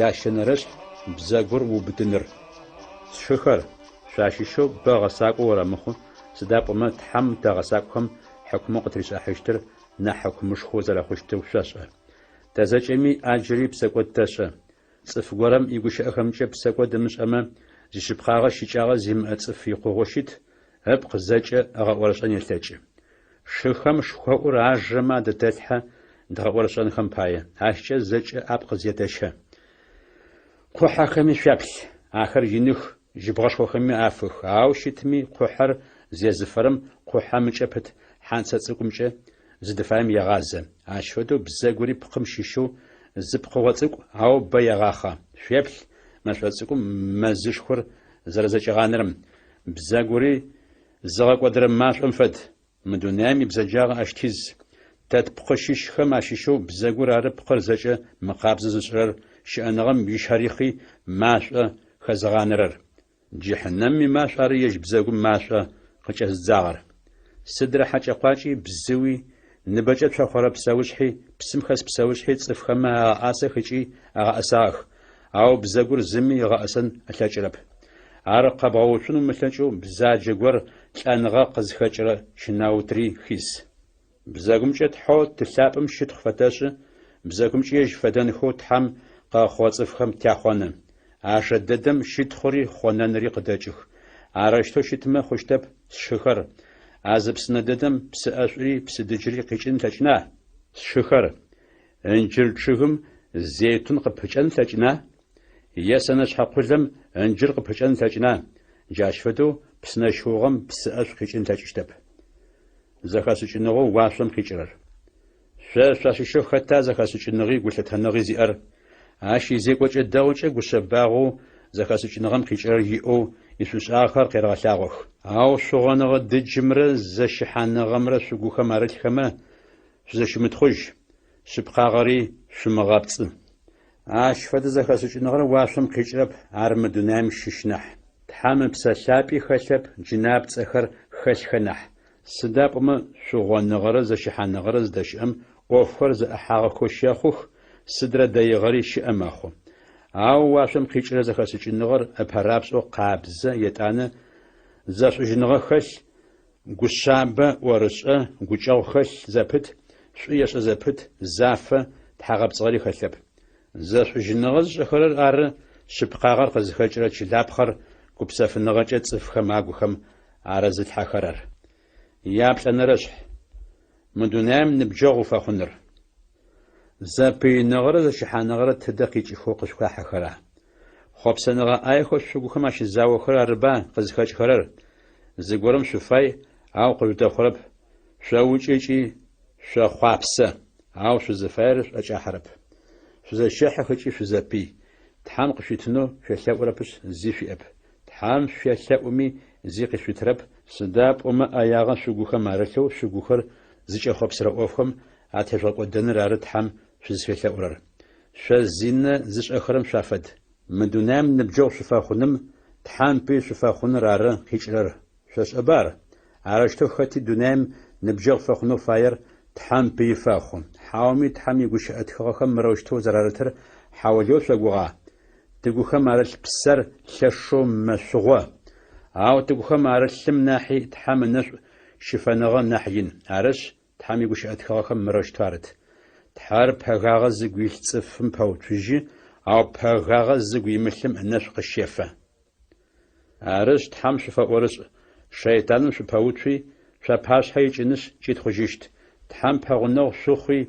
Ященерыш бзэгур убытыныр. Сшыхэр шашишо бэгъэсакӏо урамыхъу сыдапӏомэ тхьам тагъэсакӏохэм хьакумэ къытришӏахьыщтыр нахь хьакумышхо зэрэхъущтэу шъошӏэ. Тэзэкӏэми аджэри псэкӏо тэшӏэ. Цӏыф горэм игущыӏэхэмкӏэ псэкӏо дэмышӏэмэ зищыпхъагъэ щикӏагъэ зимыӏэ цӏыф икъугъо щыт ыпкъ зэкӏэ ӏэгъэӏорышӏэн елъэкӏы. Шыхэм шхоӏур ажэмэ адэтэлъхьэ дгъэӏорышӏэнхэм пае. Ащкӏэ зэкӏэ апкъ зетэщэ. Кхъухьэхэми шъуаплъ. Ахэр иных, жьыбгъэшхохэми афых. Ау щытми кхъухьэр зезыфэрэм кхъухьэмыкӏэ пыт хьанцэ цӏыкӏумкӏэ зыдэфаем егъазэ. Ащ фэдэу бзэгури пкъым щищэу зыпкъыгъо цӏыкӏу ау бэ егъахъэ. Шъуеплъ мэшӏо цӏыкӏум мэзышхор зэрэзэкӏэгъанэрэм. Бзэгури зыгъэкӏодырэ машӏом фэд. Мы дунаим ибзэджагъэ ащтиз. Тэт пкъы щищхэм ащищэу бзэгур ары пкъыр зэкӏэ мыкъабзэ зышӏырэр щыӏэныгъэм ишъхьэрихъи машӏо хэзыгъанэрэр. Джыхьынэмми машӏо ары ежь бзэгум машӏо къыкӏэздзагъэр. Сыдрэ хьакӏэкхъуакӏи бзыуи ныбэкӏэ тшъохъорэ псэушъхьи псым хэс псэушъхьи цӏыфхэмэ агъэӏасэх ыкӏи агъэӏэсагъэх. Ау бзэгур зыми игъэӏэсэн ылъэкӏырэп. Ар къэбгъэуцун умылъэкӏэу бзаджэ гор лӏэныгъэ къызхэкӏырэ щынаутри хис. Бзэгумкӏэ тхьэу тылъапӏэм щытхъу фэтэшъы, бзэгумкӏэ ежь фэдэнхэу тхьам къэхъо цӏыфхэм тяхъоны. Ашэ дэдэм щитхъури хъонэнри къыдэкӏых. Арэщтэу щытмэ хъущтэп сшыхэр. Азыпсынэ дэдэм псыӏэшӏури псыдыджыри къикӏын лъэкӏына. Сшыхэр. Инджыр чъыгым зейтун къыпыкӏэн лъэкӏына. Есэнэ шъхьэкъулэм инджыр къыпыкӏэн лъэкӏына. Джащ фэдэу псынэшъыгъом псыӏэшӏу къикӏын лъэкӏыщтэп. Зэхэсыкӏыныгъэу уашъом къикӏырэр. Шъуашъищэу хэта зэхэсыкӏыныгъи гулъытэныгъи зиӏэр. Ащ изекӏокӏэ дэгъукӏэ гушъэбагъэу зэхэсыкӏыныгъэм къикӏырэр иӏэу ишъушӏагъэхэр къерэгъэлъагъох. Ау шъугъэныгъэ дыджымрэ зэщыхьаныгъэмрэ шъугухэм арылъхэмэ шъузэщымытхъужь. Шъыпкъагъэри шъумыгъэпцӏы. Ащ фэдэ зэхэсыкӏыныгъэр уашъом къикӏырэп. Ар мы дунаим щыщ нахь. Тхьам псэлъапӏи хэлъэп, джынапцӏэхэр хэлъхэ нахь. Сыда пӏомэ шъугъэныгъэрэ зэщыхьаныгъэрэ здэщыӏэм ӏофхэр зэӏыхьагъэхэу щэхъух, сыдрэ дэигъэри щыӏэ мэхъу. Ау уашъом къикӏырэ зэхэсыкӏыныгъэр ыпэрапшӏэу къабзэ етӏанэ зэшӏужьыныгъэ хэлъ, гушъабэ ӏорышӏэ, гукӏэгъу хэлъ зэпыт, шӏуешӏэ зэпыт, зафэ, тхьагъэпцӏыгъэри хэлъэп. Зэшӏужьыныгъэ зышӏэхэрэр ары шъыпкъагъэр къызыхэкӏырэ чылапхъэр гупсэфыныгъэкӏэ цӏыфхэм агухэм арэзылъхьэхэрэр. Яплӏэнэрэшъхь. Мы дунаим ныбджэгъу уфэхъуныр. Зэпыиныгъэрэ зэщыхьаныгъэрэ тыдэ къикӏыхэу къышъухахьэхэра? Хъопсэныгъэ ӏаехэр шъугухэмэ ащызауэхэр арыба къызыхэкӏхэрэр? Зыгорэм шъуфай, ау къыжъутэхъурэп. Шъоукӏыкӏи шъохъуапсэ, ау шъузыфаер шъуӏэкӏахьэрэп. Шъузэщыхьэх ыкӏи шъузэпый. Тхьам къышъуитынэу шъолъэӏурэпышъ зи шъуиӏэп. Тхьам шъолъэӏуми зи къишъуитэрэп. Сыда пӏомэ ӏаягъэ шъугухэм арылъэу шъугухэр зыкӏэхъопсырэ ӏофхэм атешъокӏодэныр ары тхьам шъузыфелъэӏурэр. Шъо зинэ зышӏэхэрэм шъуафэд. Мы дунаим ныбджэгъу шъуфэхъуным тхьам пый шъуфэхъуныр ары къикӏырэр. Шъошӏэбар. Арэщтэу хэти дунаим ныбджэгъу фэхъунэу фаер тхьам пый фэхъу. Хьауми тхьам игущыӏэтыгъэхэм мырэущтэу зэрарытыр хьаулэу шъогугъа. Тыгухэм арылъ псэр лъэшэу мэшъугъо. Ау тыгухэм арылъым нахьи тхьам ынэшӏу щыфэныгъэ нахь ин. Арышъ тхьам игущыӏэтыгъэхэм мырэущтэу арыт. Тхьэр пэгагъэ зыгу илъ цӏыфым пэуцужьы, ау пэгагъэ зыгу имылъым ынэшӏу къыщефэ. Арышъ тхьам шъуфэӏорышӏ. Шэйтӏаным шъупэуцуи шъопашъхьэ икӏынышъ кӏитхъужьыщт. Тхьам пэгъунэгъу шъухъуи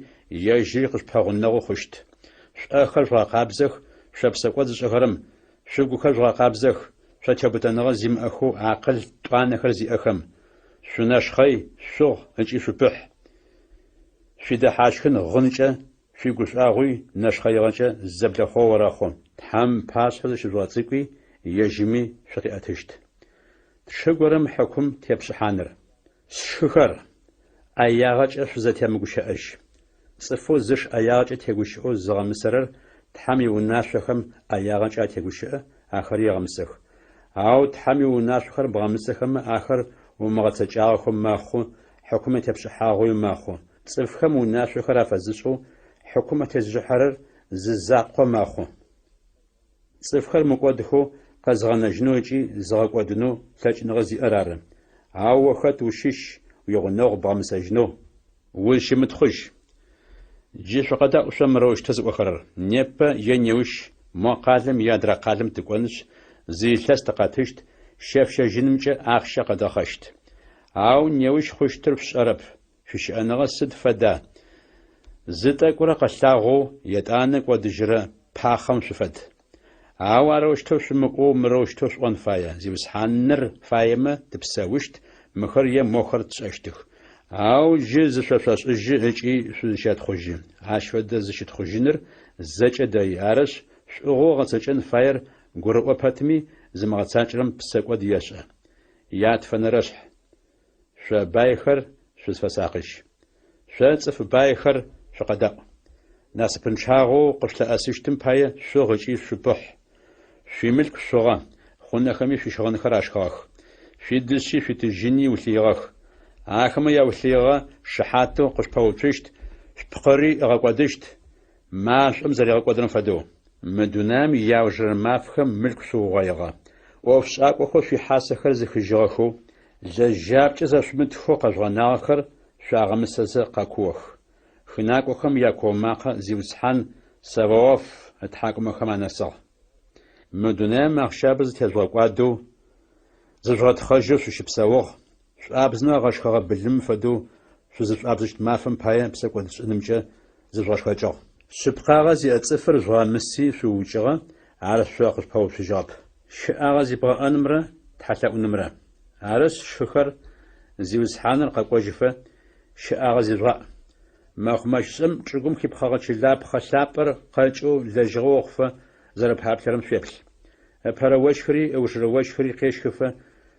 ежьыри къышъупэгъунэгъу хъущт. Шӏэхэр шъугъэкъабзэх, шъопсэкӏо зышӏэхэрэм. Шъугухэр шъугъэкъабзэх, шъотеутыныгъэ зимыӏэхэу акъыл тӏуанэхэр зиӏэхэм. Шъунэшхъэй, шъугъ ыкӏи шъупыхь. شده حاشخن غنچه شی گوشاغوی نشخایغانچه زبل خوورا خو تحم پاس حزش رواتزیقی یجمی شقی اتشت شگورم حکم تیبس حانر شخر ایاغاچ افزتی مگوشه اش صفو زش ایاغاچ تیگوشه او زغمسرر تحمی و ناشخم ایاغاچ تیگوشه آخری غمسخ او تحمی و ناشخر بغمسخم آخر و مغتجاغخم ماخو حکومت تیبس حاغوی ماخو صفخم و ناشخر افزشو حكومة الزحرر ززاق ماخو صفخر مقودخو قزغنا جنوجي زغاق ودنو ثلاج نغزي أرارم عاو خط وشيش ويغنوغ بغمساجنو وشي متخش جيش وقدا وشم روش تزق وخرر نيبا ينيوش ما قادم يادرا قادم تكونش زي ثلاث تقاتشت شافشا جنمجا آخشا قدا خشت عاو نيوش خوش تربش أرب فيش أنغا سد فدا زيتا كورا قشاغو يتانك ودجرا باخم شفد عاو اروشتو شمقو مروشتو شوان فايا زيوس حانر فايما تبساوشت مخر يا مخر تشاشتخ عاو جيز شفاش جي اجي شوشات خوجي عاشفد زشت خوجينر زچا داي ارش شغو غصچن فاير غورو باتمي زمغصاچرم بساقود ياشا يات فنرش شبايخر شسفساقش شاصف بايخر شقدا ناس بنشاغو قشلا اسيشتم باي شوغجي شبح في ملك شوغا خونا خمي في شغن خراشخاخ في دشي في تجيني وثيغاخ اخما يا وثيغا شحاتو قشباوتشت شبقري غاقودشت ماش امزري غاقودن فدو مدونام ياوجر مافخم ملك شوغايغا وفشاق وخو في حاسخر زخجاخو زجابچ زشمتخو قزغناخر شاغمسز قاكوخ خناك وخم ياكوماق زيوسحان سواف اتحاكم خمانسا مدونه مخشابز تزوقادو زجرات خجو شبساوخ شابزنا غشخه بلم فدو شزف ابزشت مافم بايا بسكون نمجه زجراش خجو شبقاغا زي اتصفر زوامسي شوجغا على شاقش باو شجاب شاغا زي بقى انمره تحتا انمره عرس شخر زيوسحان القاكوجفه شاغا زي رأ مخمشم تشغم كي بخاغا تشلاب خسابر قاچو لجغوخفه زرب هابترم شبل باروشخري او شروشخري قيشخفه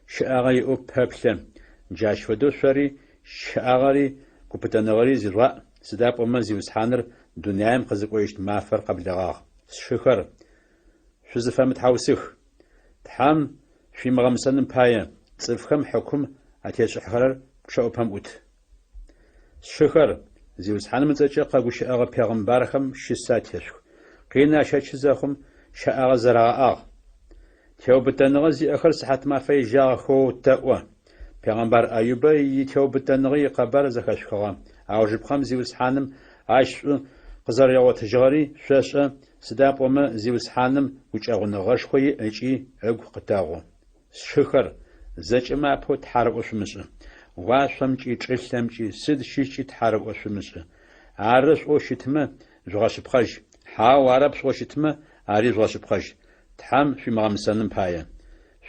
شاغي او بابلم جاش فدو شري شاغري كوبتانغري زرا سداب وما زيوسحانر دنيايم قزقويشت مافر قبل غاغ شخر شزفه متحوسخ تحم في مغمسن بايا صفخم حكم اتيشخرر شوبام اوت شخر زيوسحان متجا قاغوش اغا پیغمبرخم شساتيش قينا شاچزخم شاغا زراغ توبتنغزي اخر صحت ما في جاخو تقوا پیغمبر ايوب يتوبتنغي قبر زخشخوا اوجب خم زيوسحانم عاش قزر يو تجاري شاش سداب وما زيوسحانم وچاغنغش خوي اجي اغ قتاغو شخر زچما پوت حرقوش مش واشمچي چلسمچي سد شيچي تحرقوش مش عرش او شتمه زغاش بخج حاو عرب سوشتمه عري زغاش بخج تحم في مغمسنم بايا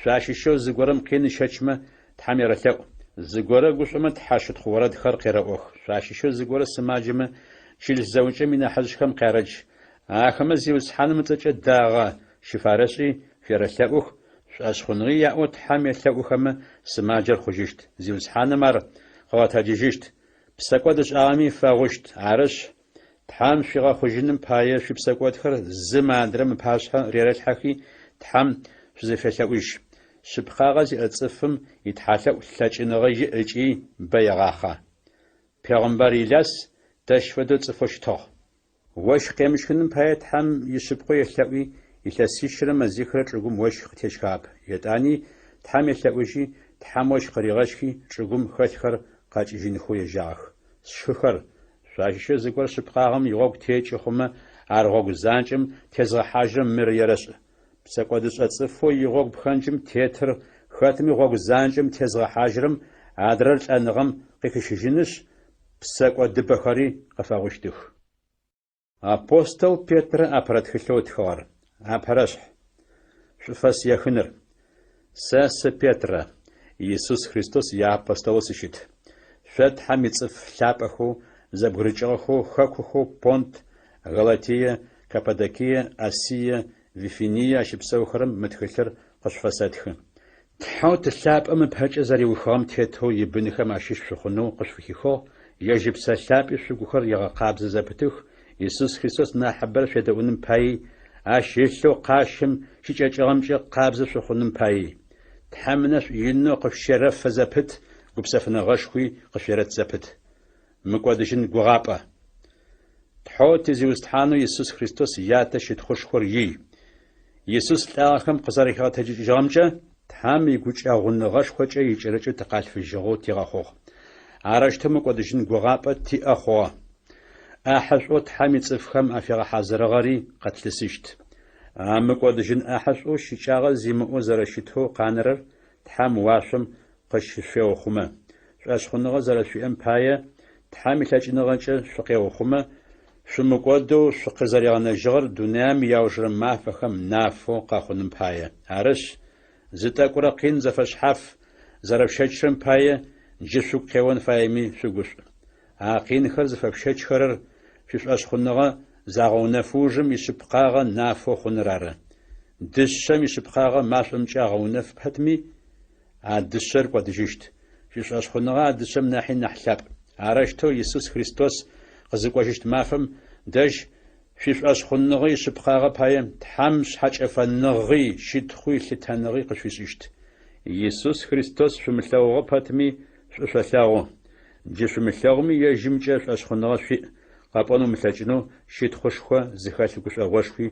شاشيشو زغورم قين شچمه تحم يرتاو زغوره غوشمه تحاشت خورد خرق يراوخ شاشيشو زغوره سماجمه شيل زوجه من حجكم قرج اخما زيوسحان متچ داغا شفارشي في رتاوخ شاشخنغي ياو تحم يتاوخما سماجر خجشت زيوسحان مر خواتاجيشت بسكودش عامي فاغشت عرش تحم شيغا خجنم بايا شي بسكودخر زمادرم باشا ريرل حقي تحم شزفشاويش شبخاغز اتصفم يتحالو لاچنغي اجي بيغاخا پیغمبر إلیاس تشفدو صفوشتو وش قيمشكنم بايا تحم يشبقو يحلوي يتلسيشر مزيخر ترغم وش ختشكاب يتاني تحم يحلوشي تحم وش قريغشكي ترغم خلخر قاچجين خو يجاخ شخر شاشيش زغور شبقاغم يوغ تيچ خما ارغوغ زانچم تزغ حاجم مر يرش بسكودش اصفو يوغ بخنجم تيتر خاتمي غوغ زانچم تزغ حاجرم ادرل انغم قيكشجينش بسكود بخاري قفاغشتخ апостол Петр апратхлот хор апараш шфас яхнер сас Петра Иисус Христос я апостол сишит шат хамицф лапаху зэбгырыкӏыгъэхэу хэкухэу Понт, Галатие, Каппадокие, Асие, Вифиния ащыпсэухэрэм мы тхылъыр къышъуфэсэтхы. Тхьэу тылъапӏэм ыпэкӏэ зэриухыгъэм тетэу ибынхэм ащыщ шъухъунэу къышъухихыгъ, ежьы псэлъапӏи шъугухэр егъэкъабзэ зэпытых, Иисус Христос нахьыбэр шъуедэӏуным паи, ащ елъэу къащым щыкӏэкӏыгъэмкӏэ къабзэ шъухъуным паи. Тхьэмынэшъ инэу къышъущерэфэ зэпыт, гупсэфыныгъэшхуи къышъуерэт зэпыт. Мыкӏодыжьын гугъапӏэ. Тхьэу тызиустхьанэу Иисус Христос ятэ щытхъушхуэр ий. Иисус лӏагъэхэм къызэрихэгъэтеджэкӏыгъэмкӏэ Тхьам игукӏэгъуныгъэшхуэкӏэ икӏэрыкӏэ тыкъалъфыжьыгъэу тегъэхъугъ. Аращтэу мыкӏодыжьын гугъапӏэ тиӏэ хъугъэ. ӏахьэшӏо Тхьам ицӏыфхэм афегъэхьазырыгъэри къэтлъысыщт. Мыкӏодыжьын ӏахьэшӏоу щыкӏагъэ зимыӏэу зэрэщытэу къанэрэр Тхьам уашъом къыщыфеухъумэ. Шӏуэщхъуныгъэ зэрэшъуиӏэм пае Тхьам илъэкӏыныгъэкӏэ шъукъеухъумэ, шъумыкӏодэу шъукъызэрегъэнэжьыгъэр дунаим яужрэ мафэхэм нафэу къэхъуным пае. Арышъ, зы тӏэкӏурэ къин зэфэшъхьаф зэрэпщэчрэм пае джы шъугу къеуэн фаеми шъугушӏу. Къинхэр зыфэпщэчхэрэр шъуишӏуэщхъуныгъэ загъэунэфыужым ишъыпкъагъэ нафэу хъуныр ары. Дышъэм ишъыпкъагъэ машӏомкӏэ агъэунэф пэтми, дышъэр кӏодыжьыщт. Шъуишӏуэщхъуныгъэ дышъэм нахьи нахь лъапӏ. Аращтэу Иисус Христос къызыкӏожьыщт мафэм дэжь шъуишӏуэщхъуныгъэ ишъыпкъагъэ пае Тхьам шъхьэкӏэфэныгъи, щитхъуи, лъытэныгъи къышъуишӏыщт. Иисус Христос шъумылъэгъугъэ пэтми шъушъолъэгъу. Джы шъумылъэгъуми ежьымкӏэ шъуэщхъуныгъэ шъуиӏ. Къэпӏону умылъэкӏынэу щитхъушхуэ зыхэлъ гушӏуэгъуэшхуи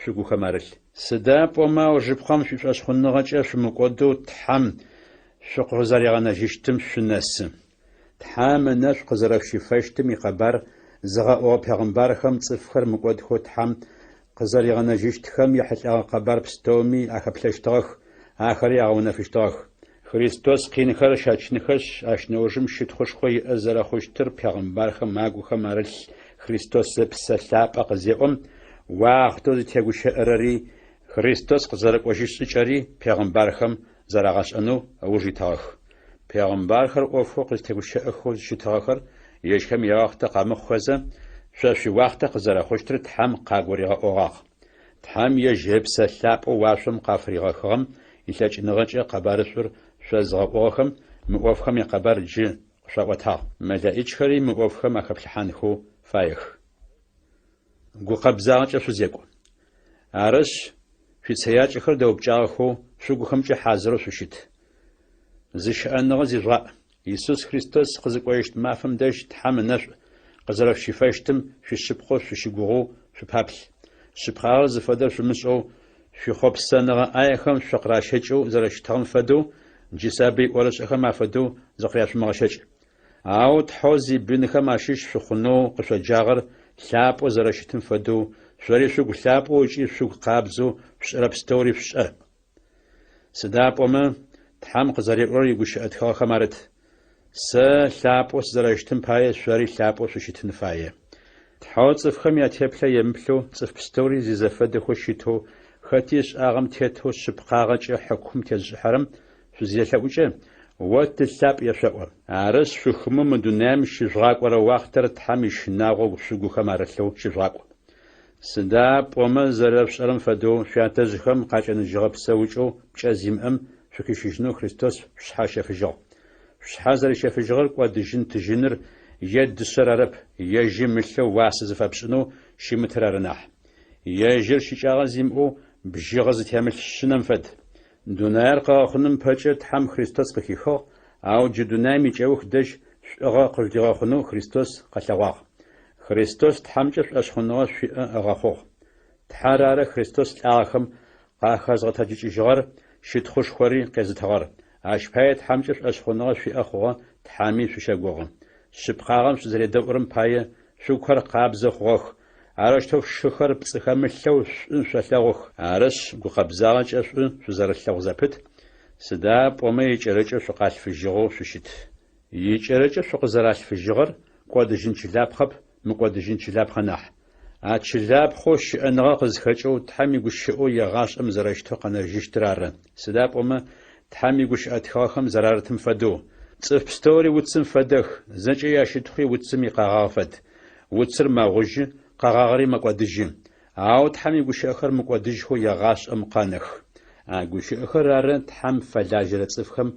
шъугухэм арылъ. Сыда пӏомэ аужыпхъэм шъуишӏуэщхъуныгъэкӏэ шъумыкӏодэу Тхьам шъукъызэрегъэнэжьыщтым шъунэсы. Тхьам ынэшъу къызэрэфщыфэщтым икъэбар зыгъэӏугъэ пегъымбархэм цӏыфхэр мыкӏодхэу Тхьам къызэрегъэнэжьыщтхэм ехьылӏэгъэ къэбар пстэуми ахэплъэщтыгъэх, ахэри агъэунэфыщтыгъэх. Христос къинхэр щачынхэщ, ащ неужым щытхъушхуэ иӏэ зэрэхъущтыр пегъымбархэм агухэм арылъ. Христос зэпсэлъапӏэ къызеӏом уагътэу зытегущыӏэрэри, Христос къызэрыкӏожьыщӏыкӏэри пегъымбархэм зэрагъэшӏэнэу ыуж итыгъэх. Пегъымбархэр ӏофэу къызтегущыӏэхэу щытыгъэхэр ежьхэм явахътэ къамыхъухэзэ, шъо шъуиуахътэ къызэрэхъущтыр Тхьам къагуригъэӏугъагъ. Тхьам ежь псэлъапӏэу уашъом къафригъэхыгъэм илъэкӏыныгъэкӏэ къэбарышъур шъо зыгъэӏугъэхэм мы ӏофхэм икъэбар джы къышъуаӏотагъ. Мэлэӏикӏхэри мы ӏофхэм ахэплъыхьанхэу фаех. Гукъэбзагъэкӏэ шъузекӏу. Арышъ, шъуицеячӏэхэр дэупкӏагъэхэу шъугухэмкӏэ хьазырэу шъущыт. Зыщыӏэныгъэ зижъуаӏ. Иисус Христос къызыкӏожьыщт мафэм дэжь Тхьам ынэшӏу къызэрэфщыфэщтым шъущыпкъэу шъущыгугъэу шъупаплъ. Шъыпкъагъэр зыфэдэу шъумышӏэу шъуихъопсэныгъэ ӏаехэм шъукъращэкӏыу зэрэщытыгъэм фэдэу джы сабый ӏорышӏэхэм афэдэу зыкъряшъумыгъэщэкӏ. Ау Тхьэу зибынхэм ащыщ шъухъунэу къышъоджагъэр лъапӏэу зэрэщытым фэдэу шъори шъугу лъапӏэу ыкӏи шъугу къабзэу шъуӏэрэ пстэури шъушӏэ. Сыда пӏомэ Тхьам къызэреӏорэр игущыӏэтыгъэхэм арыт. Сэ лъапӏэу сызэрэщытым пае шъори лъапӏэу шъущытын фае. Тхьэу цӏыфхэм ятеплъэ емыплъэу цӏыф пстэури зизэфэдэхэу щытэу хэти шӏагъэм тетэу шъыпкъагъэкӏэ хьэкум тезжыхьэрэм шъузелъэӏукӏэ о тылъапӏ ешъоӏо. Арышъ шъухымэ мы дунаим щыжъугъакӏорэ уахътэр Тхьам ишынагъо шъугухэм арылъэу щыжъугъакӏу. Сыда пӏомэ зэрэпшӏэрэм фэдэу шъуятэжъхэм къакӏэныжьыгъэ псэукӏэу пкӏэ зимыӏэм шъухищыжьынэу Христос шъхьэ щэфыжьыгъ. Шъхьэ зэрэщэфыжьыгъэр кӏодыжьын тыжьыныр е дышъэр арэп, ежьи мылъэу уасэ зыфэпшӏынэу щимытыр ары нахь. Ежьыр щыкӏагъэ зимыӏэу бжыгъэ зытемылъ фэд. Дунаир къэгъэхъуным пэкӏэ Тхьам Христос къыхихыгъ, ау джы дунаим икӏэух дэжь шъуӏыгъэ къыждигъэхъунэу Христос къэлъэгъуагъ. Христос Тхьамкӏэ шъуӏэшъхъуныгъэ шъуиӏэ ыгъэхъугъ. Тхьэр ары Христос лӏагъэхэм къахэзгъэтэджыкӏыжьыгъэр, щытхъушхуэри къезытыгъэр. Ащ пае Тхьамкӏэ шъуӏэшъхъуныгъэ шъуиӏэ хъугъэ Тхьами шъущэгугъы. Шъыпкъагъэм шъузэредэӏурэм пае шъугухэр къабзэ хъугъэх. Аращтэу шыхэр пцӏыхэмылъэу шӏу шъолъэгъух. Арышъ, гукъэбзагъэкӏэ шӏу шъузэрылъэгъу зэпыт. Сыда пӏомэ икӏэрэкӏэ шъукъалъфыжьыгъэу шъущыт. Икӏэрэкӏэ шъукъызэралъфыжьыгъэр кӏодыжьын чылапхъэп, мыкӏодыжьын чылапхъэ нахь. Чылапхъэу щыӏэныгъэ къызхэкӏэу Тхьам игущыӏэу егъашӏэм зэрэщтэу къэнэжьыщтыр ары. Сыда пӏомэ Тхьам игущыӏэтыгъэхэм зэрарытым фэдэу цӏыф пстори уцым фэдэх, зэкӏэ ящытхъуи уцым икъагъагъ фэд. Уцыр мэгъужьы, къэгъагъри мэкӏуэдыжьы. Ауэ Тхьэм и гушыӏэхэр мыкӏуэдыжьхэу егъащӏэм къэнэх. А гушыӏэхэр ары Тхьэм фэлажьэрэ цӏыфхэм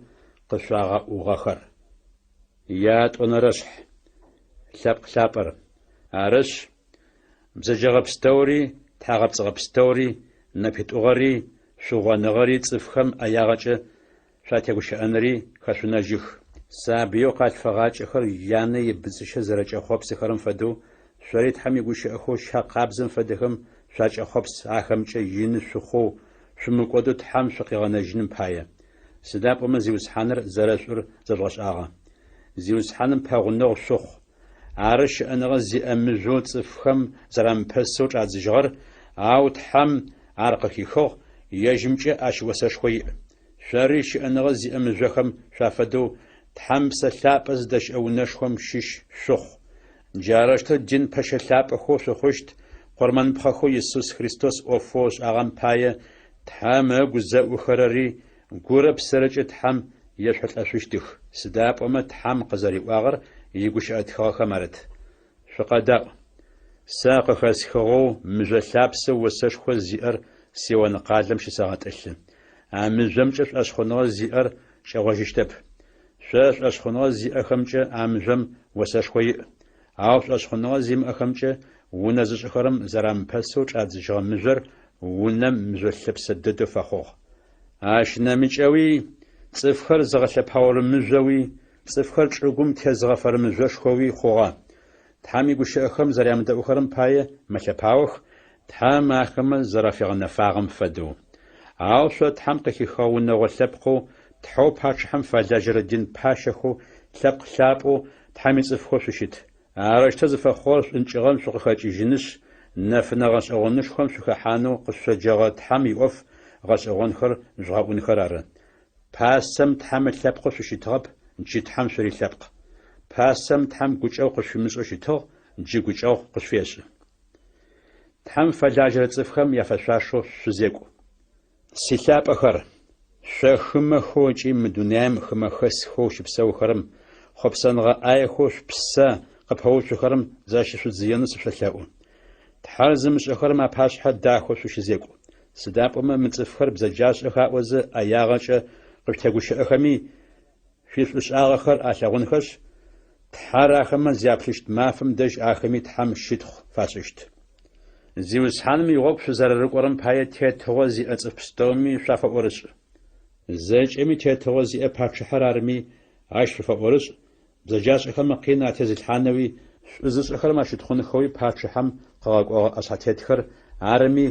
къыщагъэӏугъэхэр. Ятӏонэрэщхь лъэпкъ лъапӏэр. Арыщ бзэджагъэ пстэури, тхьэгъэпцӏыгъэ пстэури, нэпитӏугъэри, шъугъоныгъэри цӏыфхэм ӏэягъэкӏэ шъуатегущыӏэнэри хэшъунэжьых. Сабыеу къалъфэгъакӏэхэр янэ ибыцӏышъэ зэрэкӏэхъопсыхэрэм фэдэу шъори Тхьэм игущыӏэхэу щэ къабзэм фэдэхэм шъуакӏэхъопс ахэмкӏэ ины шъухъоу шъумыкӏодэу Тхьэм шъукъигъэнэжьыным пае. Сыда пӏомэ зиусхьаныр зэрэшӏур зэшӏугъэшӏагъэ. Зиусхьаным пэгъунэгъу шъухъу. Ары щыӏэныгъэ зиӏэ мыжъоу цӏыфхэм зэрамыпэсэу кӏадзыжьыгъэр, ау Тхьэм ар къыхихыгъ, ежьымкӏэ ащ уэсэшхо иӏ. Шъори щыӏэныгъэ зиӏэ мыжъохэм шъуафэдэу Тхьэм псэлъапӏэ зыдэщыӏэ унэшхом щыщ шъухъу. Джарэщтэу дин пэшэлъапӏэхэу шъухъущт. Къурмэнпхъэхэу Иисус Христос ӏофэу ышӏагъэм пае Тхьэм ыгу зэӏухэрэри гурэ псэрэкӏэ Тхьэм ешъолӏэшъущтых. Сыда пӏомэ Тхьэм къызэриӏуагъэр игущыӏэтыгъэхэм арыт. Шъукъэдаӏу. Сэ къыхэсхыгъэу мыжъо лъапсэу уэсэшхо зиӏэр Сион къалэм щысэгъэтӏылъы. А мыжъомкӏэ шӏуашхъоныгъэ зиӏэр кӏэгъожьыщтэп. Шъо шӏуашхъоныгъэ зиӏэхэмкӏэ а мыжъом уэсэшхо иӏ. Ау шӏуашхъоныгъэ зимыӏэхэмкӏэ унэ зышӏыхэрэм зэрамыпэсэу кӏадзыжьыгъэ мыжъор унэм мыжъо лъэпсэ дэдэу фэхъугъ. Ащ нэмыкӏэуи цӏыфхэр зыгъэлъэпагъорэ мыжъоуи, цӏыфхэр чӏыгум тезыгъэфэрэ мыжъошхоуи хъугъэ. Тхьэм игущыӏэхэм зэрамыдэӏухэрэм пае мэлъэпауэх Тхьэм ахэмэ зэрэфигъэнэфагъэм фэдэу. Ау шъо Тхьэм къыхихыгъэ унэгъо лъэпкъэу тхьэу пачыхьэм фэлажьэрэ дин пащэхэу лъэпкъ лъапӏэу Тхьэм ицӏыфхэу шъущыт. Арыщтэ зыфэхъугъэр шӏункӏыгъэм шъукъыхэкӏыжьыныщ, нэфынэ гъэшӏэгъонышхуэм шъухэхьанэу къысщэджэгъэ Тхьэм иӏоф гъэшӏэгъонхэр жъугъэӏунхэр ары. Пасэм Тхьэм лъэпкъэу шъущытыгъэп, джы Тхьэм шъури лъэпкъ. Пасэм Тхьэм гукӏэу къышъуимышӏэу щытыгъ, джы гукӏэу къышъуешӏы. Тхьэм фэлажьэрэ цӏыфхэм яфэшъуашэу шъузекӏу. Силъапӏэхэр, шъо хымэхэу ыкӏи мы дунаим хымэ хэсхэу щыпсэухэрэм, хъопсэныгъэ ӏаехэу шъупсэ къыпэуцухэрэм защышъудзыенэу сышъолъэӏу. Тхьэр зымышӏэхэрэм апашъхьэ дахэу шъущызекӏу. Сыда пӏомэ мы цӏыфхэр бзэджащӏэ хаӏозэ ӏаягъэкӏэ къыштегущыӏэхэми шъуишӏушӏагъэхэр алъэгъунхэщ. Тхьэр ахэмэ зяплъыщт мафэм дэжь ахэми Тхьэм щитхъу фашӏыщт. Зиусхьаным игъогу шъузэрырыкӏорэм пае тетыгъо зиӏэ цӏыф пстэуми шъуафэӏорышӏ. Зэкӏэми тетыгъо зиӏэ пачыхьэр арми ащ шъуфэӏорышӏ. Бзэджащӏэхэмэ къин атезылъхьанэуи шӏузышӏэхэрэм ащытхъунхэуи пачыхьэм къыгъэкӏуэгъэ ӏэшъхьэтетхэр арми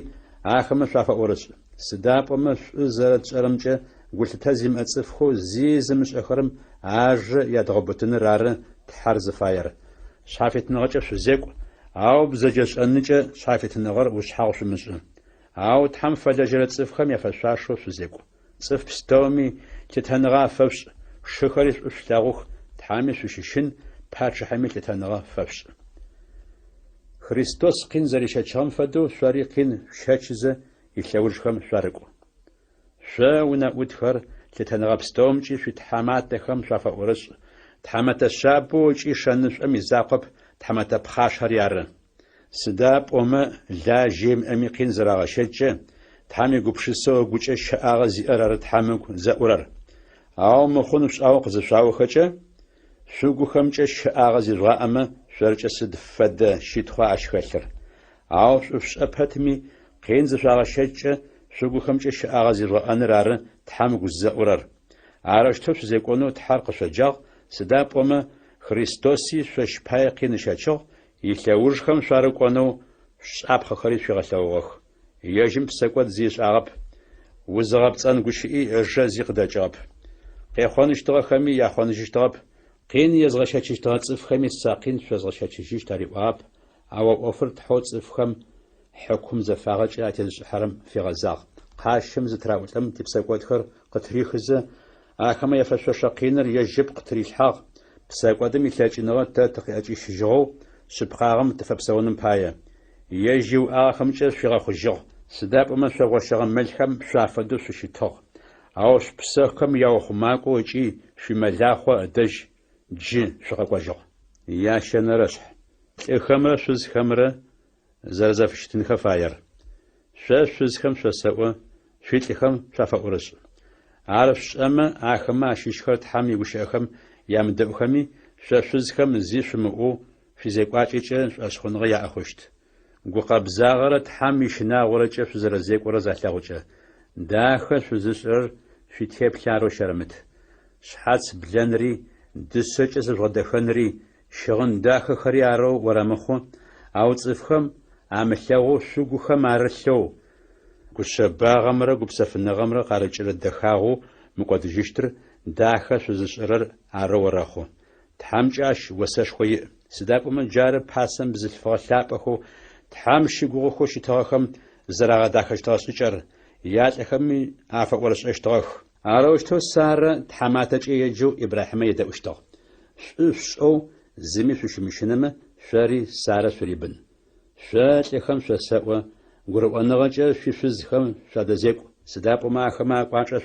ахэмэ шъуафэӏорышӏ. Сыда пӏомэ шӏу зэрэтшӏэрэмкӏэ гулъытэ зимыӏэ цӏыфхэу зи зымышӏэхэрэм ажэ ядгъэбытыныр ары Тхьэр зыфаер. Шъхьафитыныгъэкӏэ шъузекӏу, ау бзэджэ шӏэныкӏэ шъхьафитыныгъэр ушъхьагъ шъумышӏы. Ау Тхьэм фэлэжьэрэ цӏыфхэм яфэшъуашэу шъузекӏу. Цӏыф пстэуми лъытэныгъэ афэпшӏ, шыхэри шӏу шъулъэгъух, Тхьэми шъущыщын, пачыхьэми лъытэныгъэ фэпшӏ. Христос къин зэрищэчыгъэм фэдэу шъори къин щэчызэ илъэужхэм шъуарыкӏу. Шъо унэӏутхэр лъытэныгъэ пстэумкӏи шъуитхьэматэхэм шъуафэӏорышӏ. Тхьэмэтэ шъабэу ыкӏи шэнышӏом изакъоп тхьэмэтэ пхъашъхьэри ары. Сыда пӏомэ лажье имыӏэми къин зэрагъэщэкӏэ, Тхьэм игупшысэу гукӏэ щыӏагъэ зиӏэр ары Тхьэм ыгу зэӏурэр. Ау мыхъун пшӏауэ къызышъуаохэкӏэ, шъугухэмкӏэ щыӏагъэ зижъуаӏэмэ шъоркӏэ сыд фэдэ щитхъуа ащ хэлъыр. Ау шъуфшӏэ пэтми къин зышъуагъэщэкӏэ шъугухэмкӏэ щыӏагъэ зижъуаӏэныр ары Тхьэм ыгу зэӏурэр. Арыщтэу шъузекӏонэу Тхьэр къышъоджагъ. Сыда пӏомэ Христоси шъощ пае къин ышэчыгъ, илъэужхэм шъуарыкӏонэу шӏапхъэхэри шъуигъэлъэгъугъэх. Ежьым псэкӏод зишӏагъэп. Узыгъэпцӏэн гущыӏи ыжэ зи къыдэкӏыгъэп. Къехъоныщтыгъэхэми яхъоныжьыщтыгъэп. Къин езгъэщэчыщтыгъэ цӏыфхэми сэ къин шъозгъэщэчыжьыщт ариӏуагъэп. Ауэ ӏофыр тхьэу цӏыфхэм хьыкум зэфагъэкӏэ атезышӏыхьэрэм фигъэзагъ. Къащэм зытраӏулӏэм типсэкӏодхэр къытрихызэ, ахэмэ яфэшъошэ къиныр ежьып къытрилъхьагъ. Псэкӏодым илъэкӏыныгъэ тэ тыкъиӏэкӏищыжьыгъэу шъыпкъагъэм тыфэпсэуным пае. Ежь иуӏагъэхэмкӏэ шъуигъэхъужьыгъ. Сыда пӏомэ шъогъощэгъэ мэлхэм шъуафэдэу шъущытыгъ. أو شبسخكم يوخماكو إجي في ملاخو أدج جي شقاقواجغ يا شنرشح إخمرة شوز خمرة زرزفشتن خفاير شوز خم شوسأو شويت خم شافأورش عارف أما أخما شيشخرت حامي وشأخم يامدأ خمي شوز خم زي شمؤو في زيقواتيجن أشخنغ يا أخوشت قوقب زاغرت حامي شنا ورجة في زرزيق ورزاحلاغوجة داخل في زشر في تيب كارو شرمت شحات بلنري دسوچ زغدخنري شغن داخل خريارو ورمخو أو تصفخم عملهو شوغوخم عرلو قشباغمرا قبسفنغمرا قارجر الدخاغو مقدجشتر داخل في زشرر عرو ورخو تحمجاش وسش خوي سداقو من جار باسم بزلفغلابخو تحمش غوخو شتاخم زراغ داخل تاسچر ياتخمي عفا ورش اشتاخ عروشتو سار تحماتج يجو إبراهيم يدوشتو شو زمي شمشنما شاري سارة سريبن شاتخم شسوا غرو انغجا في فزخم شادزيك سدابو ما خما قاچا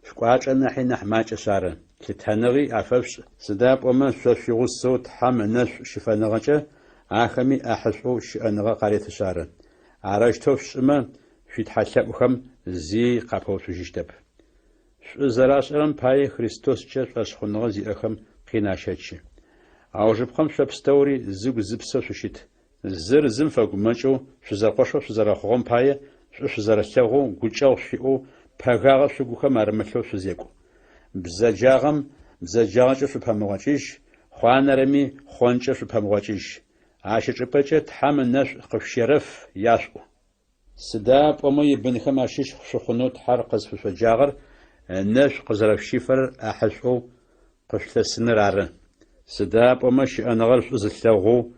شقاچا نحي نحماچ سارة كتنغي عفش سدابو ما شفيغسو تحم نش شفنغجا اخمي احسو شنغا قريت سارة عروشتو شما في تحلقهم زي قاپو سجشتب زراشرم باي خريستوس چش اشخنغ زي اخم قيناشچ أوجبخم شبستوري زوج زبسة ششيت زر زم فقمجو شزرقشو شزرخوم باي شزرخلغو قوچاو شيو پغاغ شغوخ مرملو شزيكو بزجاغم بزجاغ شو پمواچيش خوانرمي خونچ شو پمواچيش عاشچپچ تحم نش قفشرف ياشو سدا پمي بنخم اشش شخنوت حرقز فجاغر نش قزرف شيفر احشو قشلسنرار سدا بمش أنغل زلتاغو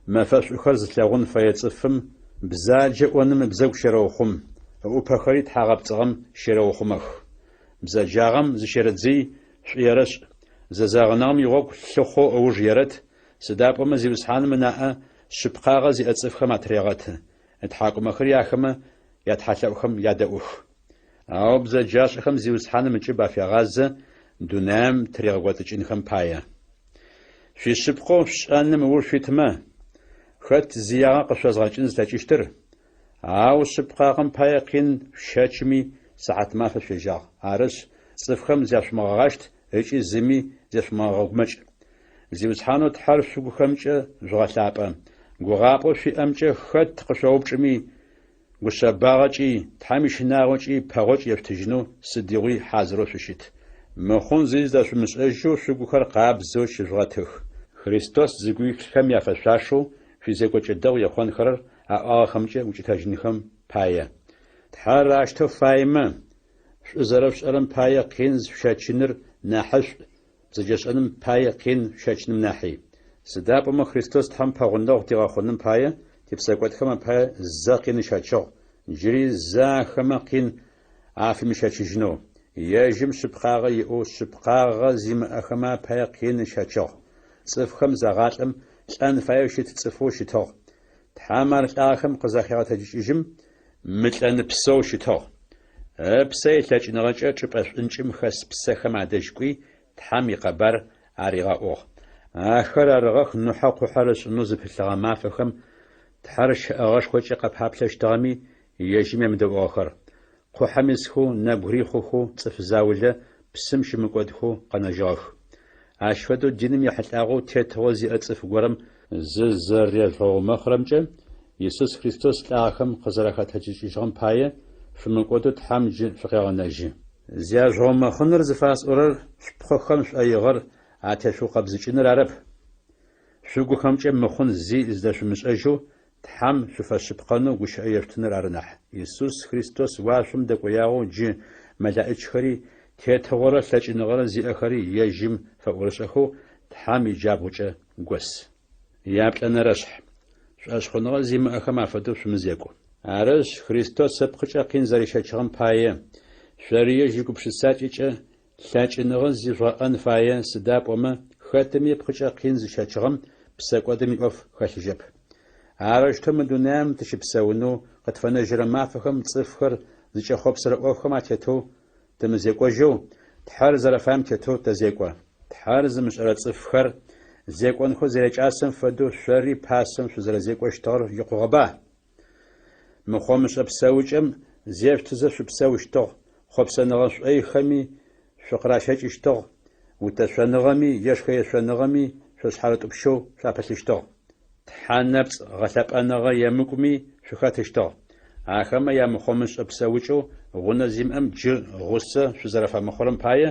ما فاش خرز تلاغون فيتصفم بزاج ونم بزاق شراوخم أو بخريت حاغب تغم شراوخمخ بزاجاغم زشرتزي شيرش زازاغنام يوق شخو أو جيرت سدا بما زي بسحان مناء شبقاغ زي أتصفخ ماتريغات اتحاكم أخري أخما يتحلقخم يدأوخ أو بزاجاش خم زي بسحان من جبا في غازة دونام تريغواتج إنخم بايا في شبقو شأن مور فيتما خط زياغا قشوزغاچن زتاچشتر أو شبقاغم بايقين شاچمي ساعت ما فشجاغ عرش صفخم زياش مغاشت ايشي زمي زياش مغاغمج زيوزحانو تحرف شوغو خمچ زغالابا غوغابو في أمچ خط قشوبچمي غشباغاچي تحمش ناغوچي پاغوچ يفتجنو سديغي حاضرو ششيت مخون زيز داش مسأجو شوغو خر قابزو شزغاتخ خريستوس زيغوي خم يافشاشو في زيغو چدغ يخون خرر آخمچ وچتاجنخم بايا تحراشتو فايما زرفش ألم بايا قينز شاچنر ناحش زجاش ألم بايا قين شاچنم ناحي سداب ما خريستوس تحم باغندوغ تيغا خونم بايا تبساقوات خما بايا زاقين شاچو جري زا خما قين عافي مشاچجنو يجم شبقاغ يو شبقاغ زيم أخما بايا قين شاچو صفخم زغاتم لأن فايوشي تتصفو شتو تحامر آخم قزاخيات جيجم متلان بسو شتو بسي تلاج نغجا چباش انچم خس بسخم عدشقوي تحامي قبر عريغا اوغ آخر عرغاق نحاقو حرش نوزب اللغا فخم تحرش أغاش خوشي قبحابلش تغمي يجم يمدو آخر قو حمسخو نبغريخو تصفزاولة بسمش مقودخو قنجاخ عشفدو دينم يحلقو تيتوزي أتصف قرم زر يالفو مخرمجة يسوس خريستوس لآخم قزرخات هجيشغم باية فمقودو تحمج فقيغ نجي زياجغو مخنر زفاس أورر شبخو أيغر عتشو قبزيشنر عرب شوقو خمجة مخن زي إزداشو مسأجو تحم شفا شبقانو وش أيرتنر عرنح يسوس خريستوس واشم دقوياغو جي ملائج خري تيتغورا سلاجنغورا زي أخري يجم فأورش أخو تحم يجابوجة قوس يابلنا رشح شاشخونغا زي ما أخا معفدو شمزيكو عرش خريستوس سبقجا قين زريشا چغم باية شارية جيكو بشساتيجا سلاجنغورا زي رأن فاية سداب وما خاتمي بقجا قين زيشا چغم بساقوادمي أوف خاشجب عرش تم دونام تشبساونو قد فنجر معفخم تصفخر زيشا خوب سر أوفخم عتيتو тымызекӏожьэу тхьэр зэрэфаем тету тезекӏо. Тхьэр зымышӏэрэ цӏыфхэр зекӏонхо зэрекӏасэм фэдэу шъори пасэм шъузэрэзекӏощтыгъэр икъугъэба? Мыхъомышӏэ псэукӏэм зештызэ шъупсэущтыгъ, хъопсэныгъэ шӏоихэми шъукъыращэкӏыщтыгъ, утэшъоныгъэми ешхэ-ешъоныгъэми шъошъхьарытӏупщэу шъуапэлъыщтыгъ. Тхьанэпцӏ гъэлъэпӏэныгъэ емыкӏуми шъухэтыщтыгъ. Ахэмэ ямыхъомышӏэ псэукӏэу гъунэ зимыӏэм джы гъусэ шъузэрэфэмыхъурэм пае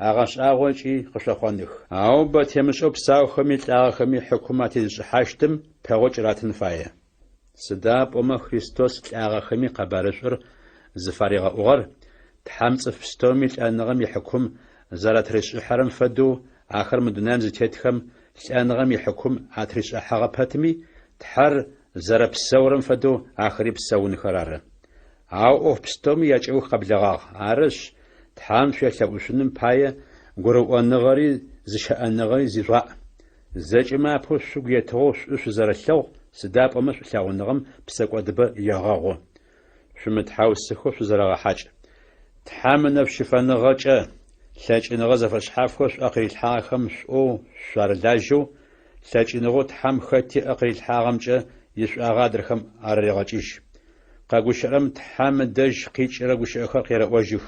агъэшӏагъокӏи къышъохъоных. Ау бэ темышӏэу псаухэми лӏагъэхэми хьыкум атезышӏыхьащтым пэгъо кӏыратын фае. Сыда пӏомэ Христос лӏагъэхэми къэбарышӏур зыфаригъэӏугъэр? Тхьам цӏыф пстэуми лӏэныгъэм ихьыкум зэрэтришӏыхьэрэм фэдэу ахэр мы дунаим зытетхэм лӏэныгъэм ихьыкум атришӏыхьагъэ пэтми тхьэр зэрэпсэурэм фэдэу ахэри псэунхэр ары. Ау ӏоф пстэуми ячӏэух къэблэгъагъ. Арышъ, тхьам шъуелъэӏушъуным пае гурыӏоныгъэри зыщэӏэныгъэри зишӏуаӏ. Зэкӏэмэ апэу шъугу етыгъэу шӏу шъузэрэлъэгъу сыда пӏомэ шъулъэгъуныгъэм псэкӏодыбэ егъэгъу. Шъумытхьаусыхэу шъузэрэгъэхьакӏ. Тхьам ынэф щыфэныгъэкӏэ лъэкӏыныгъэ зэфэшъхьафхэу шӏуа къырилъхьагъэхэм шӏоу шъуарылажьэу лъэкӏыныгъэу тхьам хэти къырилъхьагъэмкӏэ ишӏуагъэ адрхэм арырегъэкӏыжь. Къэгущыӏэрэм тхьам дэжь къикӏырэ гущыӏэхэр къерэӏожьых.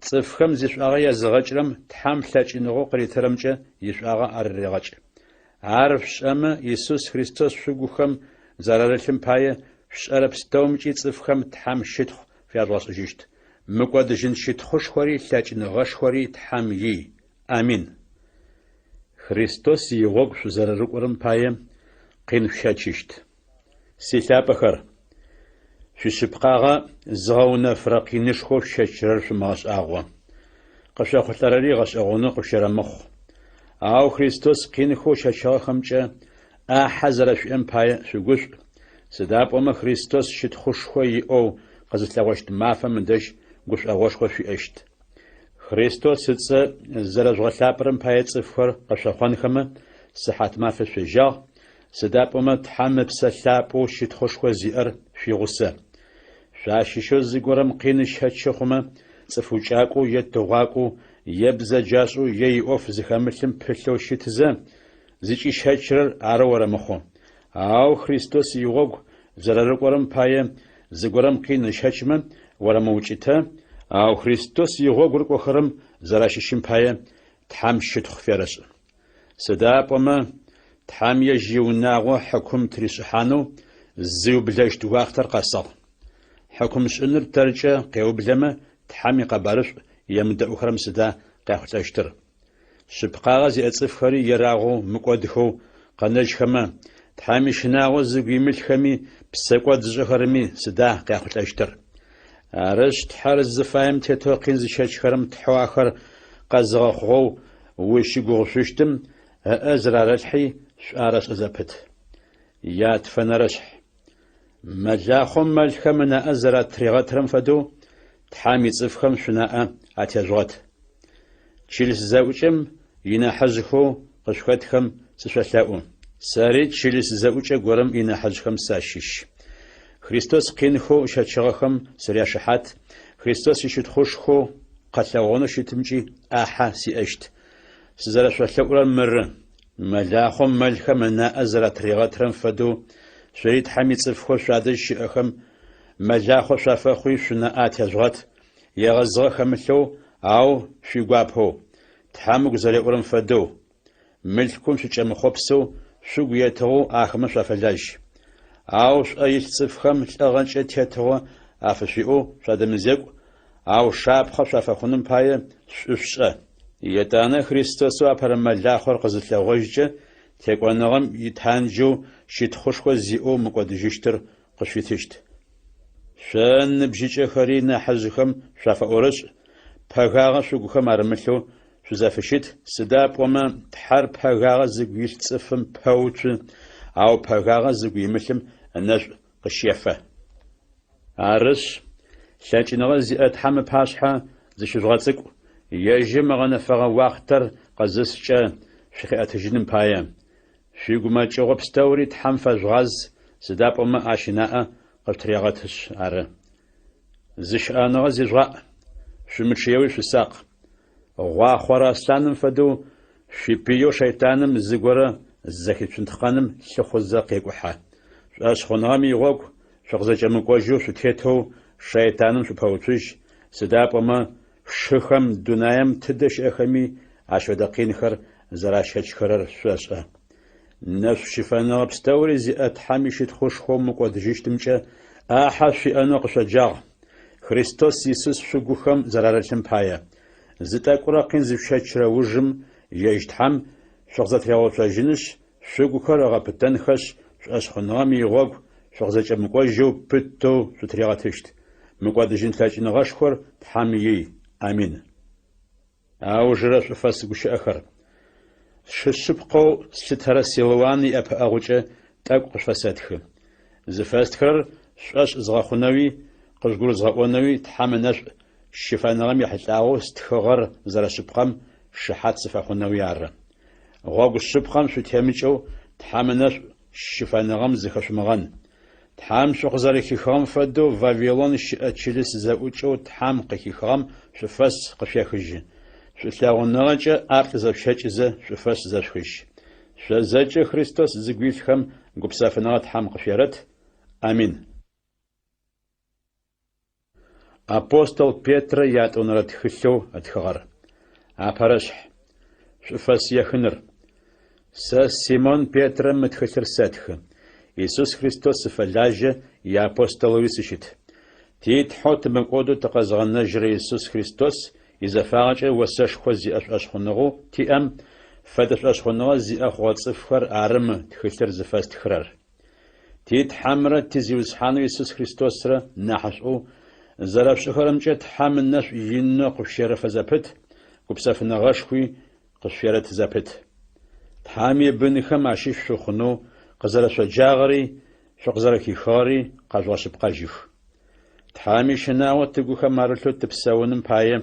Цӏыфхэм зишӏуагъэ языгъэкӏырэм тхьам лъэкӏыныгъэу къыритэрэмкӏэ ишӏуагъэ арырегъэкӏ. Ар фшӏэмэ Иисус Христос шъугухэм зэрэрылъым пае шӏэрэ пстэумкӏи цӏыфхэм тхьам щытхъу фяшӏуашӏыжьыщт. Мыкӏодыжьын щытхъушхори лъэкӏыныгъэшхори тхьам ий. Амин. Христос игъогу шъузэрырыкӏорэм пае къин шъущэчыщт. Силъапӏэхэр, шъущыпкъагъэ зыгъэунэфырэ къинышхоу шъущэчырэр шъумыгъэшӏагъо. Къышъохъулӏэрэри гъэшӏэгъонэу къыщэрамыхъу. Ау Христос къинхэу щэчыгъэхэмкӏэ ӏахьэ зэрэшъуиӏэм пае шъугушӏу. Сыда пӏомэ Христос щытхъушхо иӏэу къызылъэгъощт мафэм дэжь гушӏэгъошхо шъуиӏэщт. Христос ыцӏэ зэрэжъугъэлъапӏэрэм пае цӏыфхэр къэшъохъонхэмэ сыхьат мафэ шъуежьагъ. Сыда пӏомэ тхьам ыпсэлъапӏэу щытхъушхо зиӏэр шъуигъусэ. Шъуащыщэу зыгорэм къин щэчы хъумэ цӏыфукӏакӏоу е тыгъуакӏоу е бзэджашӏоу е иӏоф зыхэмылъым пылъэу щытызэ зыкӏи щэчырэр ары орэмыхъу. Ау Христос игъогу зэрэрыкӏорэм пае зыгорэм къин щэчмэ орэмыукӏытэ. Ау Христос игъогу рыкӏохэрэм зэращыщым пае тхьам щытхъу ферышӏ. Сыда пӏомэ тхьам ежь иунагъо хьыкум тришӏыхьанэу зыублэщт уахътэр къэсыгъ. Хьыкум шӏыныр тэркӏэ къеублэмэ тхьам икъэбарышӏу емыдэӏухэрэм сыда къяхъулӏэщтыр. Шъыпкъагъэ зиӏэ цӏыфхэри ерагъоу мыкӏодыхэу къэнэжьхэмэ тхьам ишынагъо зыгу имылъхэми псэкӏод зышӏэхэрыми сыда къяхъулӏэщтыр. Арышъ тхьэр зыфаем тетэу къин зыщэчхэрэм тхьауахэр къэзыгъэхъугъэу ущыгугъушъущтым зырарэлъхьи шӏуарэшӏэ зэпыт. Ятфэнэрэшъхь. Мэлахъом мэлхэм ынаӏэ зэратригъэтэрэм фэдэу тхьам ицӏыфхэм шъунаӏэ атежъугъэт. Чилъ зэӏукӏэм инахьыжъхэу къышхэтхэм сышъолъэӏу. Сэри чилъ зэӏукӏэ горэм инахьыжъхэм сащыщ. Христос къинхэу щэчыгъэхэм сыряшыхьат. Христос ищытхъушхоу къэлъэгъонэу щытымкӏи ӏахьэ сиӏэщт. Сызэрэшъолъэӏурэр мыры. Мэлахъом мэлхэм ынаӏэ зэратригъэтэрэм фэдэу шъори тхьам ицӏыфхэу шъуадэжь щыӏэхэм мэлахъо шъуафэхъуи шъунаӏэ атежъугъэт. Егъэзыгъэ хэмылъэу ау шъуигуапэу тхьам ыгу зэреӏорэм фэдэу мылъкум шъукӏэмыхъопсэу шъугу етыгъэу ахэмэ шъуафэлажь. Ау шӏо илъ цӏыфхэм лӏэгъэнкӏэ тетыгъэ афышъуиӏэу шъуадэмызекӏу. Ау шапхъэ шъуафэхъуным пае шӏушӏэ. Етӏанэ Христосу апэрэ мэлахъор къызылъэгъожькӏэ текӏоныгъэм итанджэу щытхъушхо зиӏэу мыкӏодыжьыщтыр къышъуитыщт. Шъо ныбжьыкӏэхэри нахьыжъхэм шъуафэӏорышӏ. Пэгагъэ шъугухэм арымылъэу шъузэфыщыт. Сыда пӏомэ тхьэр пэгагъэ зыгу илъ цӏыфым пэуцу, ау пэгагъэ зыгу имылъым ынэшӏу къыщефэ. Арышъ, лъэкӏыныгъэ зиӏэ тхьам ыпашъхьэ зыщыжъугъэцӏыкӏу. Ежьы мыгъэнэфэгъэ уахътэр къэзыскӏэ шъухиӏэтыжьыным пае. Шъуигумэкӏыгъо пстэури тхьам фэжъугъаз. Сыда пӏомэ ащынаӏэ къытрегъэтышъ ары. Зыщыӏэныгъэ зижъуаӏ. шъумычъеуи шъусакъ. Гъуахъорэ аслъаным фэдэу шъуипыеу шэйтаным зыгорэ зэхитшъунтхъэным лъыхъузэ къекӏухьэ. Шъуӏэшъхъуныгъэм игъогу шъугъызэкӏэмыкӏожьэу шъутетэу шэйтаным шъупэуцужь, сыда пӏомэ шыхэм дунаем тыдэ щыӏэхэми ащ фэдэ къинхэр зэращэчхэрэр шъошӏэ. Нэшъу щыфэныгъэ пстэури зиӏэ Тхьэм ищытхъушхоу мыкӏодыжьыщтымкӏэ ӏахьэ шъуиӏэнэу къышъоджагъ. Христос Иисус шъугухэм зэрарэлъым пае. Зытӏэкӏурэ къин зышъущэчрэ ужым ежь Тхьэм шъугъызэтрегъэуцожьынышъ, шъугухэр ыгъэпытэнхэшъ, шъуӏэшъхъуныгъэм игъогу шъугъызэкӏэмыкӏожьэу пытэу шъутрегъэтыщт. Мыкӏодыжьын лъэкӏыныгъэшхор Тхьэм ий. Амин. Аужрэ шъуфэ сыгущыӏэхэр. Шъышъыпкъэу слъытэрэ Силуан иӏэпыӏэгъукӏэ тӏэкӏу къышъуфэсэтхы. Зыфэстхэр шъуӏэшӏ згъэхъунэуи къыжъгур згъэӏонэуи Тхьэм ынэшӏу щыфэныгъэм ехьылӏагъэу стхыгъэр зэрэшъыпкъэм шыхьат зыфэхъунэуи ары. Гъогу шъыпкъэм шъутемыкӏэу Тхьэм ынэшӏу щыфэныгъэм зыхэшъумыгъэн. Тхьэм шъукъызэрыхихыгъэм фэдэу Вавилон щыӏэ чылыс зэӏукӏэу Тхьэм къыхихыгъэм шъуфэс къышъуехыжьы. Шъулъэгъуныгъэкӏэ ар къызэпщэкӏызэ шъуфэс зэшъухыжь. Шъозэкӏэ Христос зыгуилъхэм гупсэфыныгъэ Тхьэм къышъуерэт. Амин. Апостол Петрэ ятӏонэрэ тхылъэу ытхыгъэр. Апэрэшъхь. Шъуфэс ехыныр. Сэ Симон Петрэ мы тхылъыр сэтхы. Иисус Христос сыфэлажьэ иапостолыуи сыщыт. Титхьэу тымыкӏодэу тыкъэзгъэнэжьрэ Иисус Христос изэфагъэкӏэ осэшхо зиӏэ шъуӏэшъхъуныгъэу тиӏэм фэдэ шъуӏэшъхъуныгъэ зиӏэ хъугъэ цӏыфхэр ары мы тхылъыр зыфэстхырэр. Титхьэмрэ тизиусхьанэу Иисус Христосрэ нахьышӏэу зэрэпшӏыхэрэмкӏэ Тхьэм ынэшӏу инэу къышъуерэ фэзэпыт, гупсэфыныгъэшхуи къышъуерэ тызэпыт. Тхьэм ибынхэм ащыщ шъухъунэу къызэрэшъоджагъэри шъукъызэрэхихыгъэри къэжъугъэшъыпкъэжьых. Тхьэм ишынагъо тыгухэм арылъэу тыпсэуным пае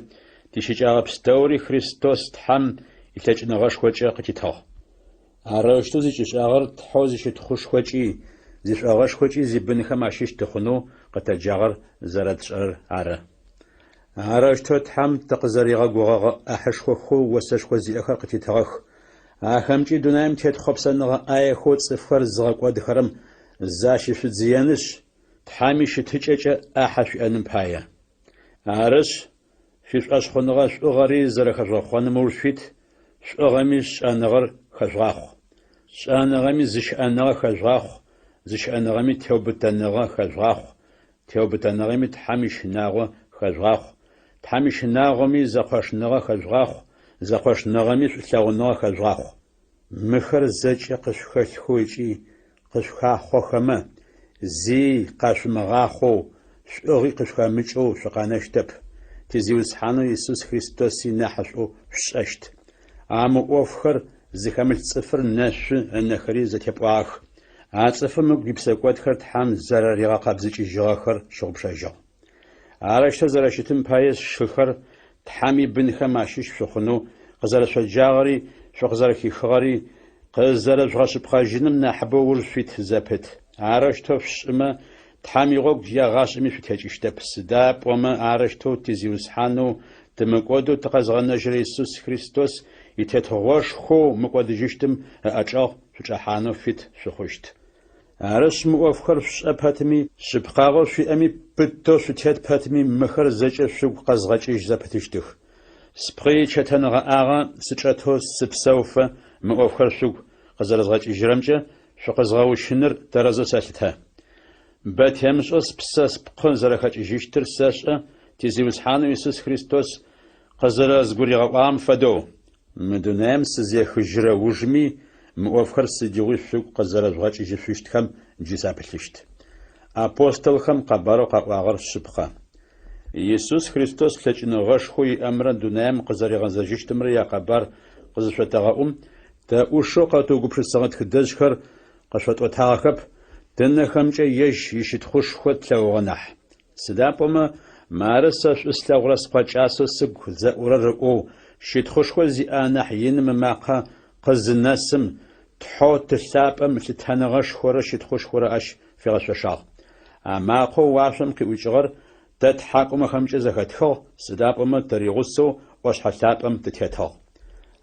тищыкӏагъэ пстэури Христос Тхьэм илъэкӏыныгъэшхокӏэ къытитыгъ. Арыщтэу зикӏышӏагъэр тхьэу зищытхъушхокӏи зишӏуагъэшхокӏи зибынхэм ащыщ тыхъунэу къытэджагъэр зэрэтшӏэрэр ары. Арыщтэу Тхьэм тыкъызэригъэгугъэгъэ ӏахьышхохэу осэшхо зиӏэхэр къытитыгъэх. Ахэмкӏи дунаем тет хъопсэныгъэ ӏаехэу цӏыфхэр зыгъэкӏодыхэрэм защышъудзыенышъ Тхьэм ищытыкӏэкӏэ ӏахьэ шъуиӏэным пае. Арышъ, шъуишӏэшъхъуныгъэ шӏугъэри зэрэхэжъохъуэнымэ шъуит, шӏугъэми шӏэныгъэр хэжъуахъу. Шӏэныгъэми зыщыӏэныгъэ хэжъуахъу, зыщыӏэныгъэми теубытэныгъэ хэжъуахъу, теубытэныгъэми Тхьэм ишынагъо хэжъуахъу, Тхьэм ишынагъоми зэкъошныгъэ хэжъуахъу, зэкъошныгъэми шӏулъэгъуныгъэ хэжъуахъу. Мыхэр зэкӏэ къышъухэлъхэу ыкӏи къышъухахъохэмэ зи къашъумыгъахъоу шӏугъи къышъухэмыкӏэу шъукъанэщтэп. Тизиусхьанэу Иисус Христоси нахьышӏэу шъущӏэщт. Амы ӏофхэр зыхэмылъ цӏыфыр нэшъу ынэхэри зэтепӏуагъэх. А цӏыфым ыгу ипсэкӏодхэр Тхьэм зэрыригъэкъэбзыкӏыжьыгъэхэр щыгъупшэжьыгъ. Арыщтэу зэрэщытым пае шыхэр Тхьэм ибынхэм ащыщ шъухъунэу къызэрэшъоджагъэри шъукъызэрэхихыгъэри къызэрэжъугъэшъыпкъэжьыным нахьыбэу ур шъуит зэпыт. Арыщтэу шӏымэ Тхьэм игъогу ягъашӏэми шъутекӏыщтэп. Сыда пӏомэ арыщтэу тизиусхьанэу тымыкӏодэу тыкъэзгъэнэжьрэ Иисус Христос итетгъошхоу мыкӏодыжьыщтым ыӏэкӏэгъу шъучӏэхьанэу шъуит шъухъущт. Арышъ мы ӏофхэр шӏэ пэтми шъыпкъагъэу шъуиӏэми пытэу шъутет пэтми мыхэр зэкӏэ шъугу къэзгъэкӏыжь зэпытыщтых. Спкъый чэтэнэгъэӏагъэ сычӏэтэу сыпсэуфэ мы ӏофхэр шъугу къызэрэзгъэкӏыжьырэмкӏэ шъукъызгъэущыныр тэрэзэу сэлъытэ. Бэтемышӏэ спсэ спкъы зэрэхэкӏыжьыщтыр сэшӏэ тизиусхьанэу Иисус Христос къызэрэзгуригъэӏуагъэм фэдэу. Мы дунаем сызехыжьырэ ужми мы ӏофхэр сыдигъуи шъугу къызэрэжъугъэкӏыжьышъущтхэм джы сапылъыщт. Апостолхэм къэбэрэу къэӏуагъэр шъыпкъэ. Иисус Христос лъэкӏыныгъэшхоу иӏэмрэ дунаем къызэригъэзэжьыщтымрэ якъэбар къызышъотэгъэӏум тэӏушъэу къэтыугупшысэгъэ тхыдэжьхэр къышъотӏотагъэхэп. Дэнэхэмкӏэ ежь ищытхъушхо тлъэгъугъэ нахь. Сыда пӏомэ мары сэ шӏу слъэгъурэ спкъэкӏасэу сыгу зэӏурэ рыӏоу щытхъушхо зиӏэ нахь ин мы макъэ къызынэсым тхьэу тылъапӏэм лъытэныгъэшхорэ щытхъушхорэ ащ фигъэшъошагъ. А макъэу уашъом къиӏукӏыгъэр تتحكم خمسة زهتخ سدابم تريغسو وشحلابم تتهتخ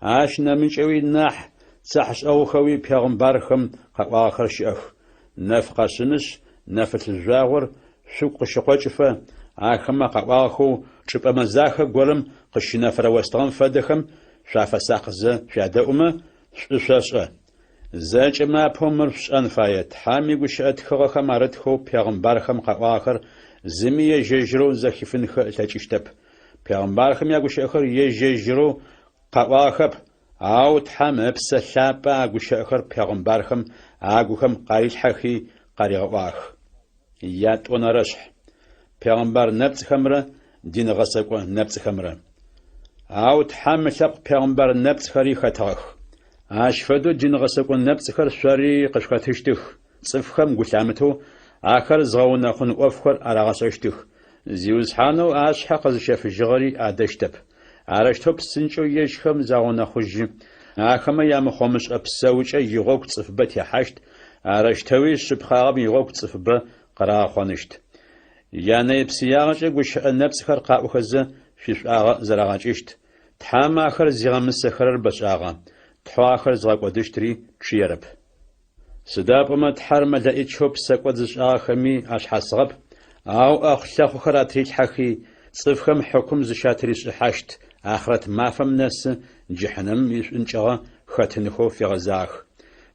عاش نمشوي نح صحش أو خوي بيغمبرخم آخر شيخ نفقة سنش نفت الجاور سوق شقوشفة آخما قواخو شبه مزاخ قولم قشنا فروستان فدخم شافا ساقزة شادوما شاشا زاج ما بومرش أنفايت حامي وشأت خغخ مارتخو بيغمبرخم قواخر زمية جيجرو زخفنخ تاجشتب بيغمبرخم يقوش أخر يجيجرو قواخب أو تحام بسلابا أقوش أخر بيغمبرخم أقوخم قايل حخي قريغواخ يات ونرشح پیغمبر نبت خمره دین غسق نبت خمره او تحمل پیغمبر نبت خری خطاخ اشفدو دین غسق نبت خر شری قشقتشتخ صفخم گلامتو آخر زغون خون افخر ارغسشتخ زیوز حانو اش حق از شف جغری ادشتب ارشتوب سنچو یشخم زغون خوجی آخما یام خمش ابسوچ یغوک صفبت حشت ارشتوی شبخاب یغوک صفب قرا خونشت يعني بسياغة قوش النفس خر قاوخزة في شاغة زراغاششت تحام آخر زيغمس خرر بشاغة تحوا آخر زغاق ودشتري تشيرب سداب ما تحرم لأيت شوب ساقود زشاغة خمي أشحاسغب أو أخلاخو خراتريت حخي صفخم حكم زشاتري شحاشت آخرت مافم ناس جحنم يشنشاغة خاتنخو في غزاخ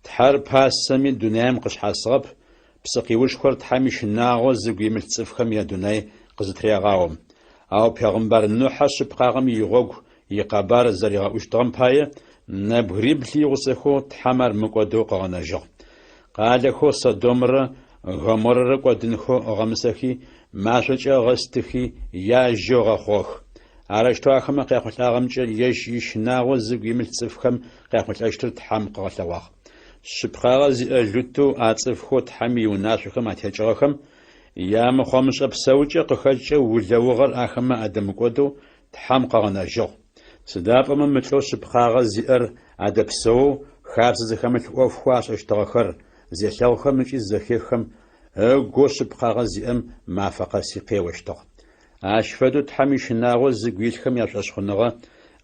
تحر باس سمي دنيام قشحاسغب بسقيوش خورت حميش ناغو زقيمل تصفخم يا دوناي قزتريغاوم او پیغمبر نوح شبقاغم يغوغ يقابار زريغا وشتغم باية نبغريب ليغسخو تحمر مقودو قغنجو قالخو صدومر غمر قدنخو غمسخي ماشوچ غستخي يا جوغ خوخ عرشتو اخم قيقوتاغمچ يش ناغو زقيمل تصفخم قيقوتاشتر تحم قغلواخ شبخاغ زيلوتو أصفخو تحمي وناشخم أتهجرخم يام خمس أبسوجي قخجة ولوغر أخما أدم قدو تحم قغناجو سداب من متلو شبخاغ زير أدبسو خابز زخمت وفخواش اشتغخر زيشلخم نشي زخيخم أغو شبخاغ زيم مافقا سيقي واشتغ أشفدو تحمي شناغو زيقويلخم ياشخنغا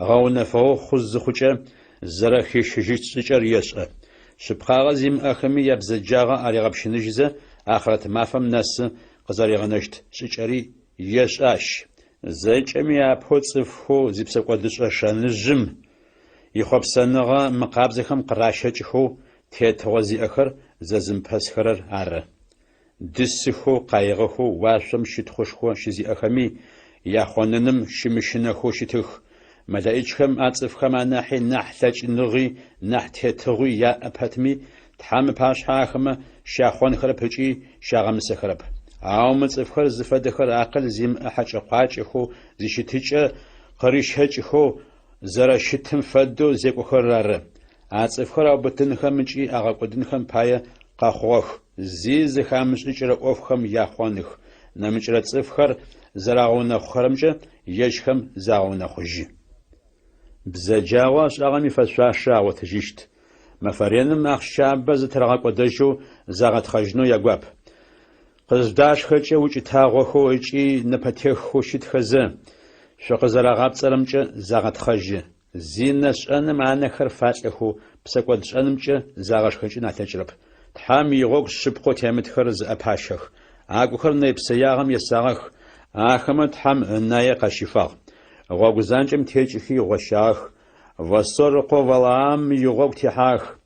غاونفو خز خوچة زرخي شجيت سجر يشغ شبخاغ زيم أخمي يبزجاغا أريغبشنجزة آخرت مافم ناس قزاريغنشت شجري يشاش زيجمي أبهو صفخو زيبسكو دشاشان الجم يخبسنغا مقابزخم قراشجخو تيتغزي أخر زازم بسخرر عر دسخو قايغخو واشم شتخوشخو شزي أخمي ياخوننم شمشنخو شتخ ملايجخم أصفخم ناحي نحتاج نغي نحتاجغي يا أبهتمي تحام باش حاخم شاخون خربجي شاغم سخرب أو مصفخر زفدخر عقل زيم أحج قاچخو زيشتيچ قريشهچخو زرا شتم فدو زيكو خرار أصفخر أبتنخمجي أغاقدنخم بايا قاخوخ زيز خامشجر أوفخم ياخونخ نمجر صفخر زراغون خرمج يجخم زاغون خجي بزجاواش أغمي فشاشا وتجيشت مفرينم أخشاب زترغاق ودجو زاغت خجنو يقواب قزداش خجي وجي تاغوخو وجي نبتيخو شتخزه شوق زراغاب صرمج زاغت خجي زينش أنم عنخر فاتحو بسكودش أنمج زاغش خجي ناتجرب تحامي غوغ شبقو تيمتخر زأباشخ آقوخر نيبسياغم يساغخ آخمت حم نايا قشفاغ غوغ زانجم تيجخي غشاخ وصرقو والعام يغوغ تيحاخ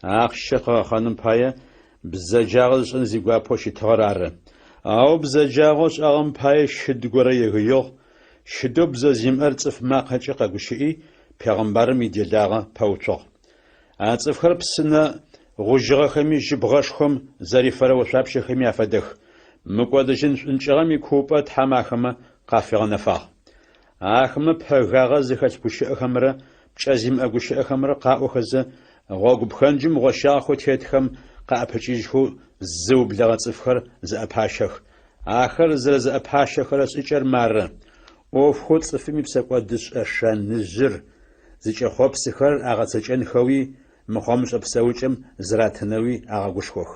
آخشق خانم بايا بزجاغش انزيقوا بوشي تغرار او بزجاغش اغم بايا شدگورا يغيوغ شدو بزازيم ارصف ما قاچي قاقوشي پیغمبرم يدلاغا پاوچوغ اصف خرب سنة غوجغا خمي جبغاش خم زريفر وشابش خمي افدخ مقودجن انشغمي كوبا تحماخما قافغ نفاغ آخما بحغاغا زخاش بوشي اخمرا بشازيم اقوشي اخمرا قاو خزا غوغ بخنجم غشاخو تيتخم قاپچيجخو زوب لغا صفخر زأباشخ آخر زأباشخ رس اچر مارا اوف خود صفمي بساقودش اشان نجر زيچه خوب سخر آغا سچن خوي مخامش ابساوچم زراتنوي آغا گوشخوخ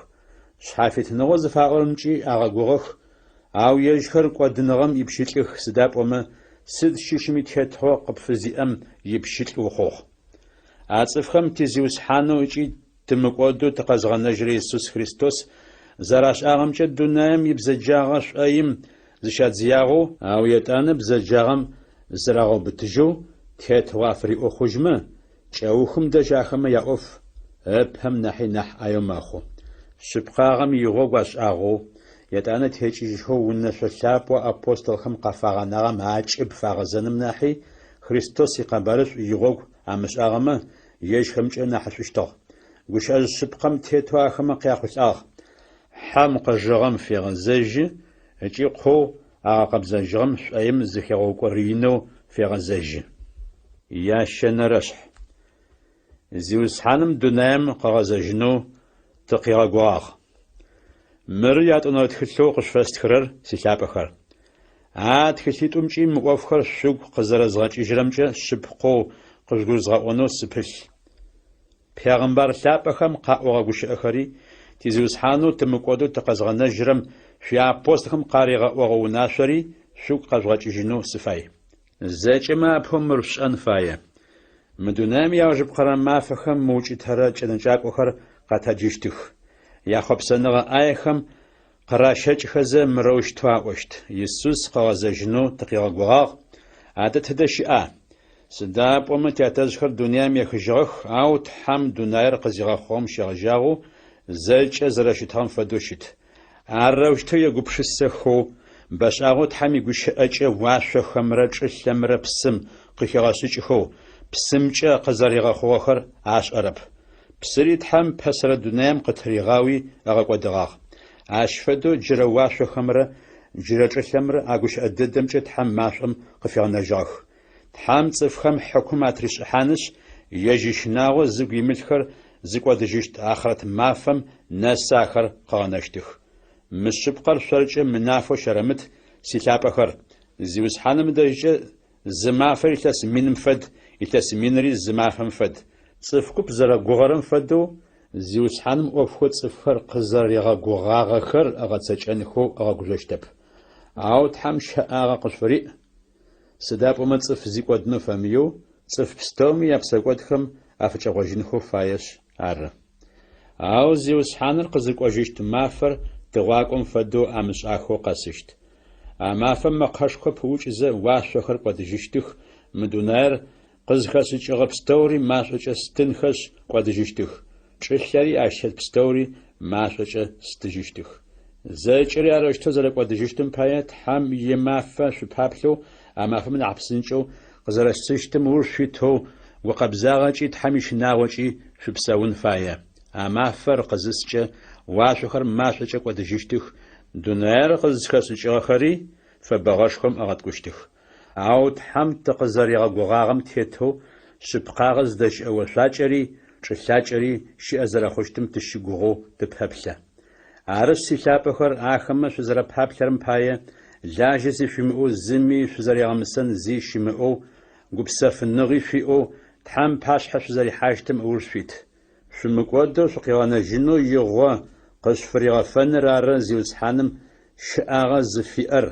شحافت نغوز فاقرمچي آغا گوغخ Ау ежьхэр кӏуэдыныгъэм ипщылӏых сыдапӏомэ сыд щыщми тетхъо къыпфызиӏэм ипщылӏ ухъугъ. А цӏыфхэм тизиусхьанэу ыкӏи тымыкӏуэду тыкъэзгъэнэжьрэ Иисус Христос зэрашӏагъэмкӏэ дунаем и бзэджагъэ шӏоим зыщадзиягъэу, ау етӏанэ бзэджагъэм зырагъэубытыжьэу тетгъо афыриӏо хъужьмэ, кӏэухым дэжь ахэмэ яӏоф ыпэм нахьи нахь ӏаеу мэхъу. Шъыпкъагъэм игъогу ашӏагъэу, етӏанэ текӏыжьхэу унэшъо лъапӏо апостолхэм къафагъэнагъэм акӏыб фагъэзэным нахьи Христос икъэбарышӏу игъогу амышӏагъэмэ ежьхэмкӏэ нахьышъущтыгъ. Гущыӏэжь шъыпкъэм тетэу ахэмэ къяхъулӏагъ. Хьэм къэжыгъэм фегъэзэжьы ыкӏи къоу агъэкъэбзэжьыгъэм шӏоим зыхегъэукӏорыинэу фегъэзэжьы. Ящэнэрэшъхь. Зиусхьаным дунаем къэгъэзэжьынэу тыкъигъэгуагъ. Мыры ятӏонэрэ тхылъэу къышъуэстхырэр силъапӏэхэр. А тхылъитӏумкӏи мы ӏофхэр шъугу къызэрэзгъэкӏыжьрэмкӏэ шъыпкъэу къыжъугурызгъэӏонэу сыпылъ. Пегъымбар лъапӏэхэм къаӏогъэ гущыӏэхэри тизиусхьанэу тымыкӏодэу тыкъэзгъэнэжьырэм шъуиапостолхэм къаригъэӏогъэ унашъори шъугу къэжъугъэкӏыжьынэу сыфай. Зэкӏэмэ апэу мыр шӏэн фае. Мы дунаем яужыпхъэрэ мафэхэм мыукӏытэрэ кӏэнэкӏакӏохэр къэтэджыщтых. Яхъопсэныгъэ ӏаехэм къыращэкӏхэзэ мырэущтэу аӏощт. Иисус къэгъэзэжьынэу тыкъигъэгугъагъ. Адэ тыдэ щыӏа? Сыдапӏомэ тятэжъхэр дунаем ехыжьыгъэх, ау Тхьэм дунаер къызигъэхъугъэм щегъэжьагъэу зэкӏэ зэрэщытыгъэм фэдэу щыт. Арэущтэу егупшысэхэу бэшӏагъэу Тхьэм игущыӏэкӏэ уашъохэмрэ чӏылъэмрэ псым къыхегъэшӏыкӏыхэу псымкӏэ къызэригъэхъугъэхэр ашӏэрэп. Псыри Тхьэм пэсэрэ дунаем къытыригъауи эгъэкӏодыгъагъ. Ащ фэдэу джырэ уашъохэмрэ джырэ чӏылъэмрэ а гущыӏэ дэдэмкӏэ Тхьэм машӏом къыфегъэнэжьыгъэх. Тхьэм цӏыфхэм хьыкум атришӏыхьанышъ ежьышынагъо зыгу имылъхэр зыкӏодыжьыщт ахърэт мафэм нэсэ ахэр къэгъэнэщтых. Мы шъыпкъэр шъоркӏэ мынафэу щэрэмыт силъапӏэхэр. Зиусхьаным дэжькӏэ зы мафэр илъэс миным фэд, илъэс миныри зы мафэм фэд. Цӏыф гуп зэрэгугъэрэм фэдэу зиусхьаным ӏофхэ цӏыфхэр къызэригъэгугъагъэхэр эгъэцэкӏэнхэу эгъэгужъощтэп. Ау Тхьэм щэӏагъэ къышъориӏ. Сыдапӏомэ цӏыф зикӏодынэу фэмыеу цӏыф пстэуми япсэкӏодхэм афыкӏэгъожьынхэу фаеш ары. Ау зиусхьаныр къызыкӏожьыщт мафэр тыгъуакӏом фэдэу амышӏахэу къэсыщт. А мафэм мэкъэшхо пыӏукӏызэ уашъохэр кӏодыжьыщтых. Мы дунаер къызхэшӏыкӏыгъэ пстэури машӏокӏэ стынхэшъ кӏодыжьыщтых. Чӏылъэри ащэт пстэури машӏокӏэ стыжьыщтых. Зэкӏэри арэущтэу зэрэкӏодыжьыщтым пае Тхьэм имафэ шъупаплъэу а мафэм нахь псынкӏэу къызэрэсыщтым ур шъуитэу укъэбзагъэкӏи Тхьэм ищынагъокӏи шъупсэун фае. А мафэр къызыскӏэ уашъохэр машӏокӏэ кӏодыжьыщтых. Дунаер къызхэшӏыкӏыгъэхэри фэбэгъэшхом эгъэткӏущтых. Ау Тхьэм тыкъызэригъэгугъагъэм тетэу шъыпкъагъэ зыдэщыӏэо шъуакӏэри чӏылъакӏэри щыӏэ зэрэхъущтым тыщыгугъэу тыпэплъэ. Арышъ силъапӏэхэр ахэмэ шъузэрэпаплъэрэм пае лажьэ зишъуимыӏэу зыми шъузэригъэмысэн зи щимыӏэу гупсэфыныгъи шъуиӏэу Тхьэм пашъхьэ шъузэрихьащтым ыур шъуит. Шъумыкӏодэу шъукъигъэнэжьынэу игъо къышъуфыригъэфэныр ары зиусхьаным щыӏагъэ зыфиӏэр.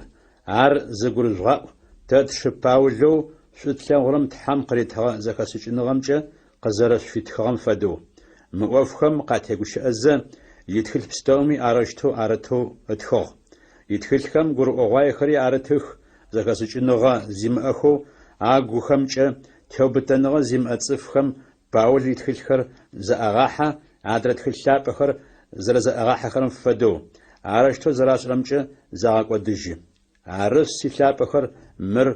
Ар зыгурыжъугъаӏу тэ тшыпаулэу шъутлъэгъурэм Тхьэм къыритыгъэ зэхэсыкӏыныгъэмкӏэ къызэрэшъуитхыгъэм фэдэу. Мы ӏофхэм къатегущыӏэзэ итхылъ пстэуми арэущтэу арэтэу ытхыгъ. Итхылъхэм гурыӏогъуаехэри арытых. Зэхэсыкӏыныгъэ зимыӏэхэу а гухэмкӏэ теубытэныгъэ зимыӏэ цӏыфхэм Паул итхылъхэр зэӏэгъахьэ адрэ тхылъ лъапӏэхэр зэрэзэӏэгъахьэхэрэм фэдэу. Арэущтэу зэрашӏырэмкӏэ загъэкӏодыжьы. Арышъ силъапӏэхэр мыр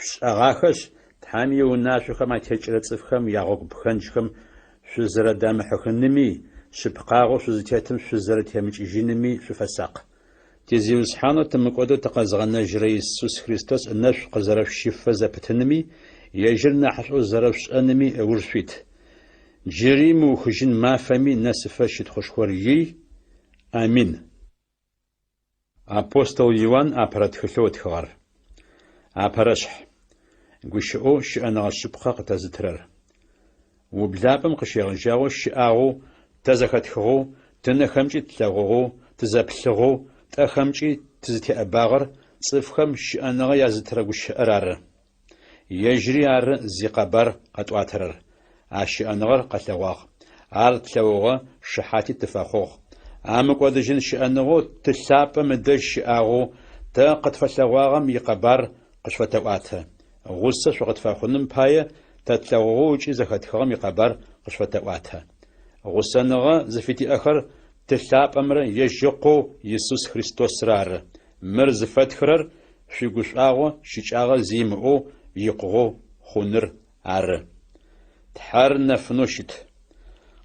шъушӏэгъахэщ. Тхьэм иунашъохэм атекӏырэ цӏыфхэм ягъогу бгъэнджхэм шъузэрыдамыхьыхыными, шъыпкъагъэу шъузытетым шъузэрытемыкӏыжьыными шъуфэсакъ. Тизиусхьанэу тымыкӏодэу тыкъэзгъэнэжьрэ Иисус Христос ынэшъу къызэрэшъифэ зэпытыными, ежьыр нахьышӏэу зэрэшӏэными ыур шъуит. Джыри мыухыжьын мафэми нэсыфэ щытхъушхор ий. Амин. Апостол Иоанн апэрэ тхылъэу ытхыгъэр. Апэрэшъхь. Гущыӏэу щыӏэныгъэ шъыпкъэ къытэзытырэр. Ублапӏэм къыщегъэжьагъэу щыӏагъэу тэ зэхэтхыгъэу, тынэхэмкӏи тлъэгъугъэу, тызэплъыгъэу, тӏэхэмкӏи تزتأباغر صفخم شأنغا يزترغو شأرار يجري ار زيقبر قطواترر أشأنغر قتلواغ أرتلوغا شحاتي تفاخوغ أمقودجن شأنغو تلابا مدج شأغو تا قتفلواغم يقبر قشفتواتها غصة شغط فاخونم باية تتلوغو وشي زخاتخغم يقبر قشفتواتها غصة زفتي أخر تلاب أمر يجقو يسوس خريستوس رار مرز فتخرر شيقوش آغو شيچ زيمو يقغو خونر عر تحر نفنوشت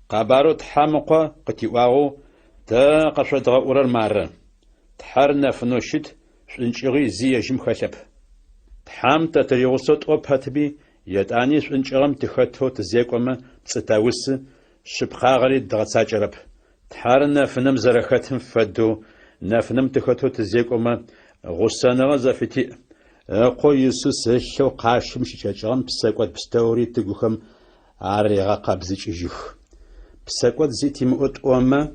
قبارو تحامقو قتيواغو تا قشفتغا أورر مار تحر نفنوشت شنشغي زي يجم خلب تحام تتريغوصوت أوبهتبي يتاني شنشغم تخطو تزيكوما تستاوس شبخاغري دغتساجرب تحر نفنم زرختم فدو نفنم تخطو تزيكوما غصانغا زفتي قو يسوس هشو قاشم شيشاجغم بساقوات بستوري تقوخم عريغا قابزيش إجيخ بساقوات زيتي مؤت أوما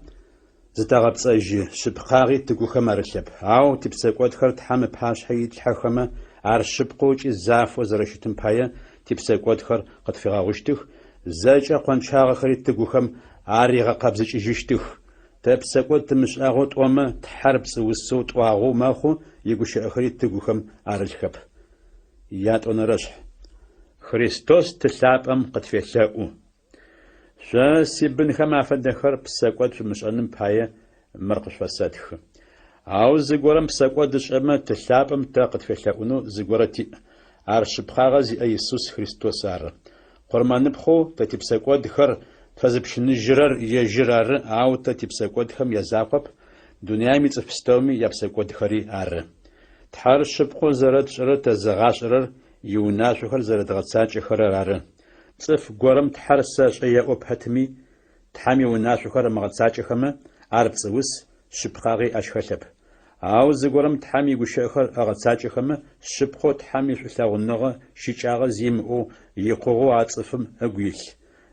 زتاغب صاجي شبخاغي تقوخم عرشب عاو تبساقوات خرط حام بحاش حيد الحاخما عرشبقوش الزاف وزرشتم بايا تبساقوات خر قد فيغا غشتخ زاجا قوانشاغ خريط تقوخم عريغا قابزيش إجيشتخ تبساقوات تمش آغوت أوما تحرب سوسوت واغو ماخو يقوش أخريط تقوخم عرشب يات ونرشح خريستوس تلابم قد فيشاؤو شا سيبن خما فدخر بساقوات مشانم بايا مرقش فسادخ عاو زيقورم بساقوات دشأما تلابم تا قد فيشاؤونو زيقورتي عرشبخاغا زي يسوس خريستوس عر قرمان بخو تاتي بساقوات دخر فزبشن جرر يجرر عاو تاتي بساقوات خم يزاقب دنيا ميتفستومي يبساقوات دخري عر تحار شبقو زرد شرط زغاشرر يوناشوخر زرد غتساج خرر عر صف قرم تحرساش ايا اوبهتمي تحامي وناشوخر مغتساج خما عرب صوس شبقاغي اشخلب عاو زيقورم تحامي قشاخر اغتساج خما شبقو تحامي شوثاغنغا شيچاغا زيمئو يقوغو عطفم اقويل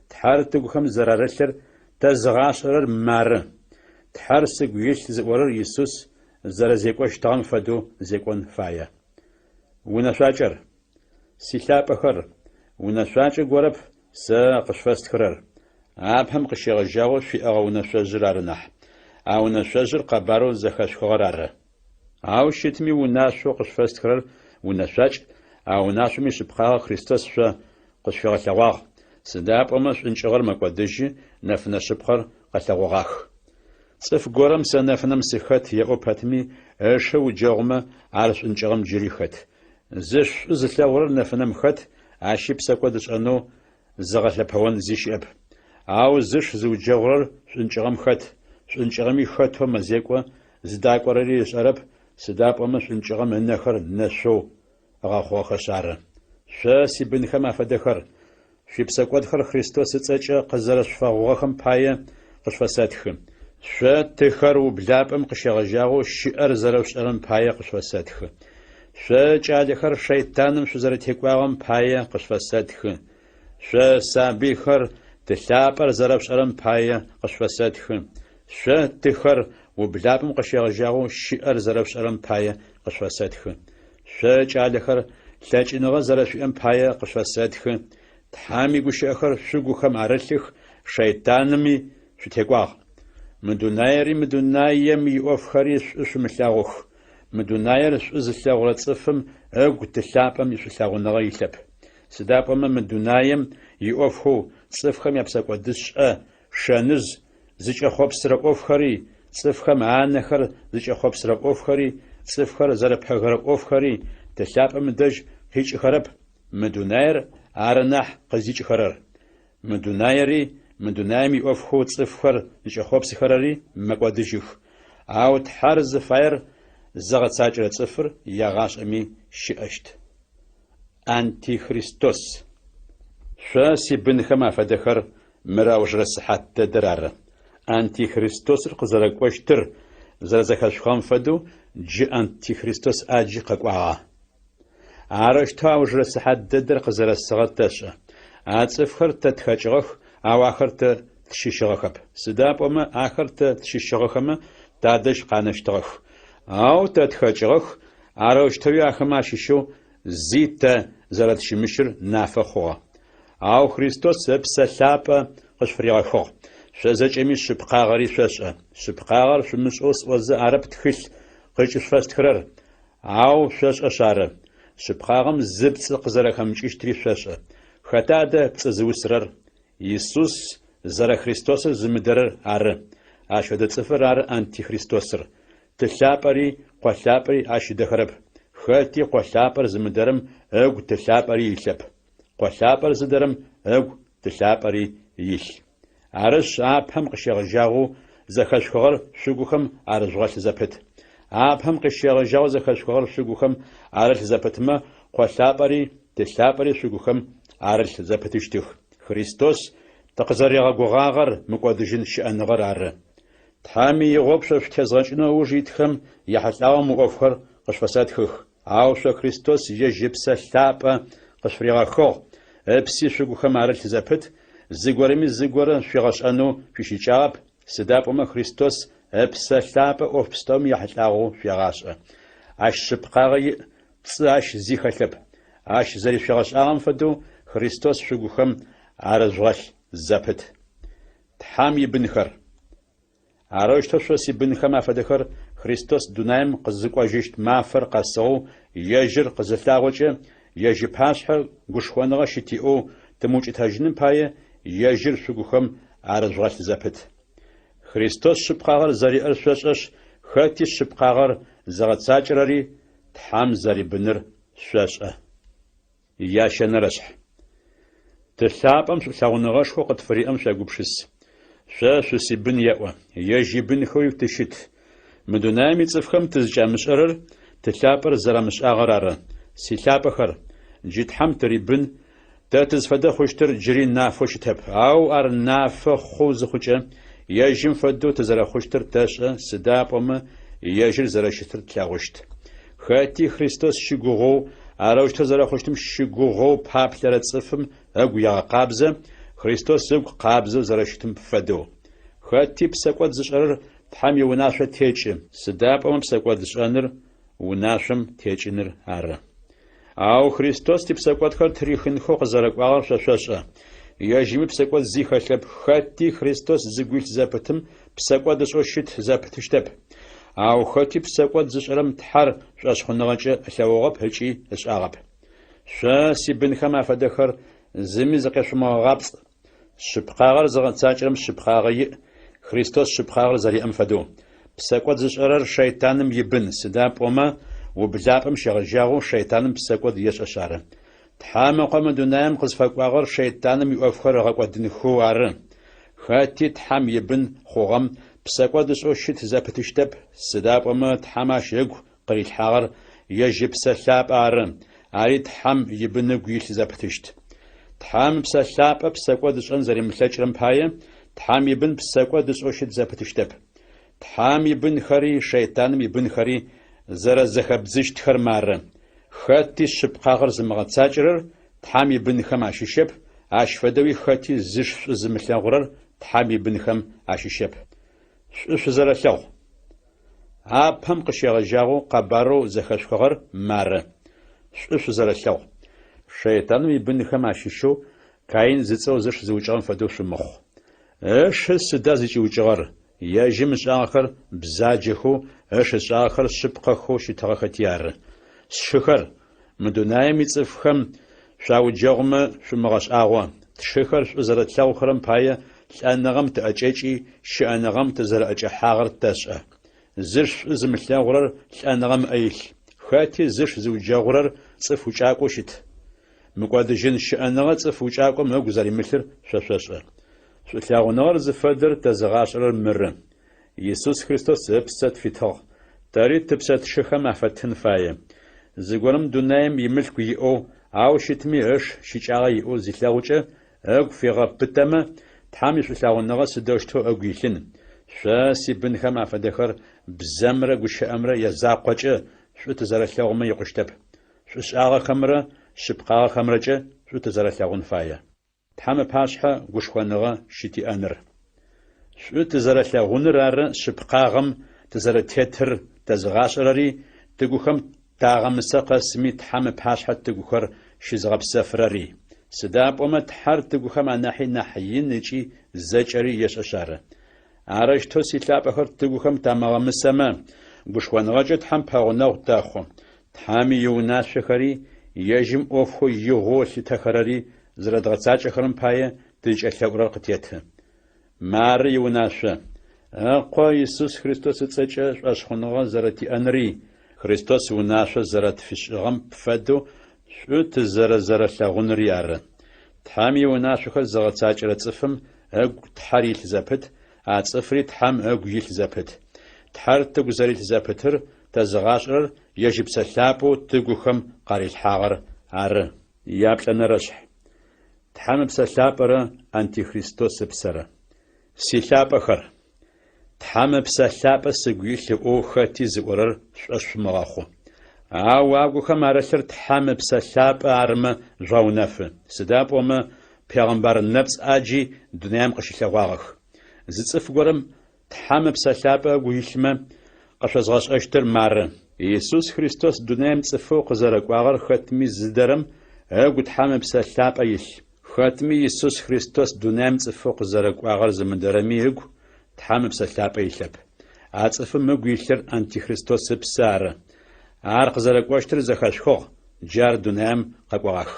تحار تقوخم زرارلر تزغاشرر مار تحار سقويل زورر يسوس زر زيقوش تغم فدو زيقون فايا ونشاجر سيلاب أخر ونشاجر قرب سا قشفست خرر عابهم قشيغ جاوش في أغا ونشاجر عرنح أو نشاجر قبارو زخاش خغرار أو شتمي وناشو قشفست خرر ونشاج أو ناشو مش بخاغ خريستوس شا قشفغ لغاغ سداب أمش انشغر مكودجي نفنا شبخر قلغاغ صف قرم سنفنم سخت يا أوباتمي أشو جاغما عارش انشغم جريخت زش زلاور نفنم خت عشي بساقودش أنو زغل بهون زيش أب أو زش زو جاغر انشغم خت انشغمي خت هم زيكوا زداك ورري شرب سداب أمش انشغم النخر نشو أغاخوا خشار شاسي بن خما فدخر في بساقود خر خريستوس تسجى قزرش فاغوخم بايا قشفساتخم شا تخر وبلابم قشغجاغو شئر زروش أرم بايا قشفساتخ شا جالخر شيطانم شزر تكواغم بايا قشفساتخ شا سابيخر تلابر زروش أرم بايا قشفساتخ شا تخر وبلابم قشغجاغو شئر زروش أرم بايا قشفساتخ شا جالخر لاجنغا زروش أرم بايا قشفساتخ تحامي قشاخر شقوخم عرلخ شيطانمي شو تكواغ مدونايري مدونايم يوفخري شملاغوخ مدوناير شزلاغ صفم اغو تلابم يشلاغ نغيلب سدابم مدونايم يوفخو صفخم يبسقودش شنز زيچ خوبسر اوفخري صفخم انخر زيچ خوبسر اوفخري صفخر زربخر اوفخري تلابم دج هيچ خرب مدوناير ارنح قزيچ خرر مدونايري مدونايمي أوفخو تصفخر يشخوب سخرري مقودجيخ أو تحرز فاير زغت ساجر تصفر يغاش أمي شئشت أنتي خريستوس شاسي بن خما فدخر مراوج رسحات تدرار أنتي خريستوس القزرق وشتر زرزخش خام فدو جي أنتي خريستوس آجي ققوعا عارش تاوج رسحات تدر قزر السغط تشا أتصفخر تتخجغخ أو آخرت تشيشغخب سداب أما آخرت تشيشغخما تادش قانشتغخ أو تتخجرخ أروش تويا خماشيشو زيت زرت شمشر نافخوا أو خريستوس بسلابة قشفريغخو شزج أمي شبقاغري شاشة شبقاغر شمشوس وز عرب تخل قيش فاستخرر أو شاش أشارة شبقاغم زبت قزرخم جيشتري شاشة خطادة بتزوسرر يسوس زرا خريستوس زمدرر عر أشهد صفر عر أنتي خريستوسر تلابري قلابري أشهد خرب خاتي قلابر زمدرم أو تلابري يلب قلابر زدرم أو تلابري يل عرش عابهم قشيغجاغو زخشخور شغوخم عرجغاش زبت عابهم قشيغجاغو زخشخور شغوخم عرج زبتما قلابري تلابري شغوخم عرج زبتشتخ خريستوس تقزريغا غوغاغر مقودجن شأنغر عر تحامي يغوبش فتزغجنا وجيتخم يحتاو مغفر قشفساتخ عاوش خريستوس يجبس ثابا قشفريغا خو ابسي شغوخم عرج زبت زيغورمي زيغور شغشانو فيشيچاب سدابما خريستوس ابس ثابا اوفستوم يحتاو فيغاش اشبقاغي صاش زيخلب اش زري شغشان فدو خريستوس شغوخم عرجغاش زبت تحامي بنخر عروشتوشوسي بنخما فدخر خريستوس دونايم قزقواجيشت مافر قصو يجر قزلاغوچ يجي پاشح گوشخونغا شتيو تموچ تاجنن پاي يجر شغوخم عرجغاش زبت خريستوس شبقاغر زري ارشوشش خاتي شبقاغر زغتساچرري تحام زري بنر شوشأ ياشنرشح تلابم شاونغاش خو قد فريقم شاغوبشس شاسوسي بن يأوى يجي بن خوي تشت مدونامي صفخم تزجامشرر تلابر زرامش اغرار سيلابخر جيت حمتري بن تاتز فدا خوشتر جري نافوش تب او ار ناف خوز خوچه يجيم فدو تزرا خوشتر تاش سدابم يجر زراشتر تلاغوشت خاتي خريستوس شيغوغو أروش تزرع خوشتم شجوعو بابلر صفم أقويا قابزة خريستوس زوج قابزة زرشتم فدو خاتي بسقوات زشر تحمي وناشة تيجي سداب أم بسقوات زشانر وناشم تيجينر عرّ أو خريستوس تبسقوات خر تريخن خو زرق وعر شاشة يجيم بسقوات زي خشب خاتي خريستوس زقول زابتم بسقوات زشوشت زابتشتب أو خاتي بسقوات زشرم تحر شاش خنغاجة أشواغب هجي أشعغب شاسي بنخما فدخر زمي زقشما غابس شبقاغر زغن ساجرم شبقاغي خريستوس شبقاغر زري أمفدو بسقوات زشرر شيطانم يبن سداب وما وبلابم شغجاغو شيطانم بسقوات يش أشاره تحام قام دونام قزفقاغر شيطانم يوفخر غقوات دنخو عرن خاتي تحام يبن خوغم بسقوات دشوشت زابتشتب سداب وما تحاماش يقو قريل حاغر يجب سلاب عرن عري تحام يبن قويل زابتشت تحام بسلاب بسقوات دشان زري ملتجرم باية تحام يبن بسقوات دشوشت زابتشتب تحام يبن خري شيطانم يبن خري زرا زخبزشت خرمارن خاتي شبقاغر زمغت ساجرر تحام يبن خم عشيشب عشفدوي خاتي زش زملغرر تحام يبن خم عشيشب شو زرا شو عابهم قشيغ جاغو قبارو زخشخغر مار شو زرا شو شيطان يبن خم عشيشو كاين زيتو زش زوجان فدوش مخ اش سدا زيجي وجغر يا جمش آخر بزاجخو اش آخر شبقخو شتغختيار شخر مدونايم يصفخم شاو جغم شمغش آغوان تشخر زرت لوخرم بايا لأنغم تأجيجي شأنغم تزرأج حاغر تسأ زرش زمتلاغرر لأنغم أيل خاتي زرش زوجاغرر صفو جاكوشت مقادجين شأنغم صفو جاكو مغزاري مثل شاشاشا شلاغنار زفدر تزغاشر المر يسوس خريستوس بسات فيتغ تاريت تبسات شخم أفتن فاية زغورم دونايم يملك يو أو شتمي إش شيشاغ يو زيتلاغوچة أغ فيغا بتما تحامي شلاغنار سدوشتو أغيلن شاسي بنخم أفدخر بزمرة غش أمرة يزاقوچة شو تزرشلاغما يقشتب شو شاغ خمرة شبقاغ خمرة شو تزرشلاغن فاية تحام باشحة غشخونغا شتي أنر شو تزرشلاغنر أر شبقاغم تزرتيتر тезгъашӏэрэри тыгухэм тагъэмысэ къэсми Тхьэм ыпашъхьэ тыгухэр щызгъэпсэфырэри. Сыда пӏомэ Тхьэр тыгухэм анахьи нахь ин ыкӏи зэкӏэри ешӏэщ ары. Арыщтэу силъапӏэхэр тыгухэм тамыгъэмысэмэ, гушхуэныгъэкӏэ Тхьэм пэгъунэгъу тэхъу. Тхьэми иунашъохэри ежьым ӏофхэу игъоу лъытэхэрэри зэрэдгъэцакӏэхэрэм пае тыкӏэлъэӏурэр къытеты. Мары иунашъо. Къо Иисус Христос ыцӏэкӏэ шӏуашхъуныгъэ зэрэтиӏэнри, Христос унашъо зэрэтфишӏыгъэм фэдэу шӏу тызэрэлъэгъунри ары. Тхьэм иунашъохэр зыгъэцакӏэрэ цӏыфым эгу Тхьэр илъ зэпыт, а цӏыфри Тхьэм эгу илъ зэпыт. Тхьэр тыгу зэрилъ зэпытыр тезыгъашӏэрэр ежьыпсэ лъапӏэу тыгухэм къарилъхьагъэр ары. Яплӏэнэрэшъхь. Тхьэм ыпсэ лъапӏэрэ антихристос ыпсэрэ. Силъапӏэхэр. Тхьэм ыпсэ лъапӏэ сыгу илъыӏоу хэти зыӏорэр шӏошъумыгъэхъу. Ау агухэм арылъыр Тхьэм ыпсэ лъапӏэ арымэ жъуаунэфы. Сыда пӏомэ Пегъымбэр нэпцӏ аджи дунэям къыщилъэгъуагъэх. Зы цӏыф горэм Тхьэм ыпсэ лъапӏэ эгу илъмэ къышъозгъэшӏэщтыр мары. Иисус Христос дунэям цӏыфэу къызэрэкӏуагъэр хэтми зыдэрэм эгу Тхьэм ыпсэ лъапӏэ илъ. Хэтми Иисус Христос дунэям цӏыфэу къызэрэкӏуагъэр зымыдэрэми эгу Тхьэм ыпсэ лъапӏэ илъэп. А цӏыфым эгу илъыр антихристос ыпсы ары. Ар къызэрэкӏощтыр зэхэшхыгъ, джар дунэям къэкӏуагъэх.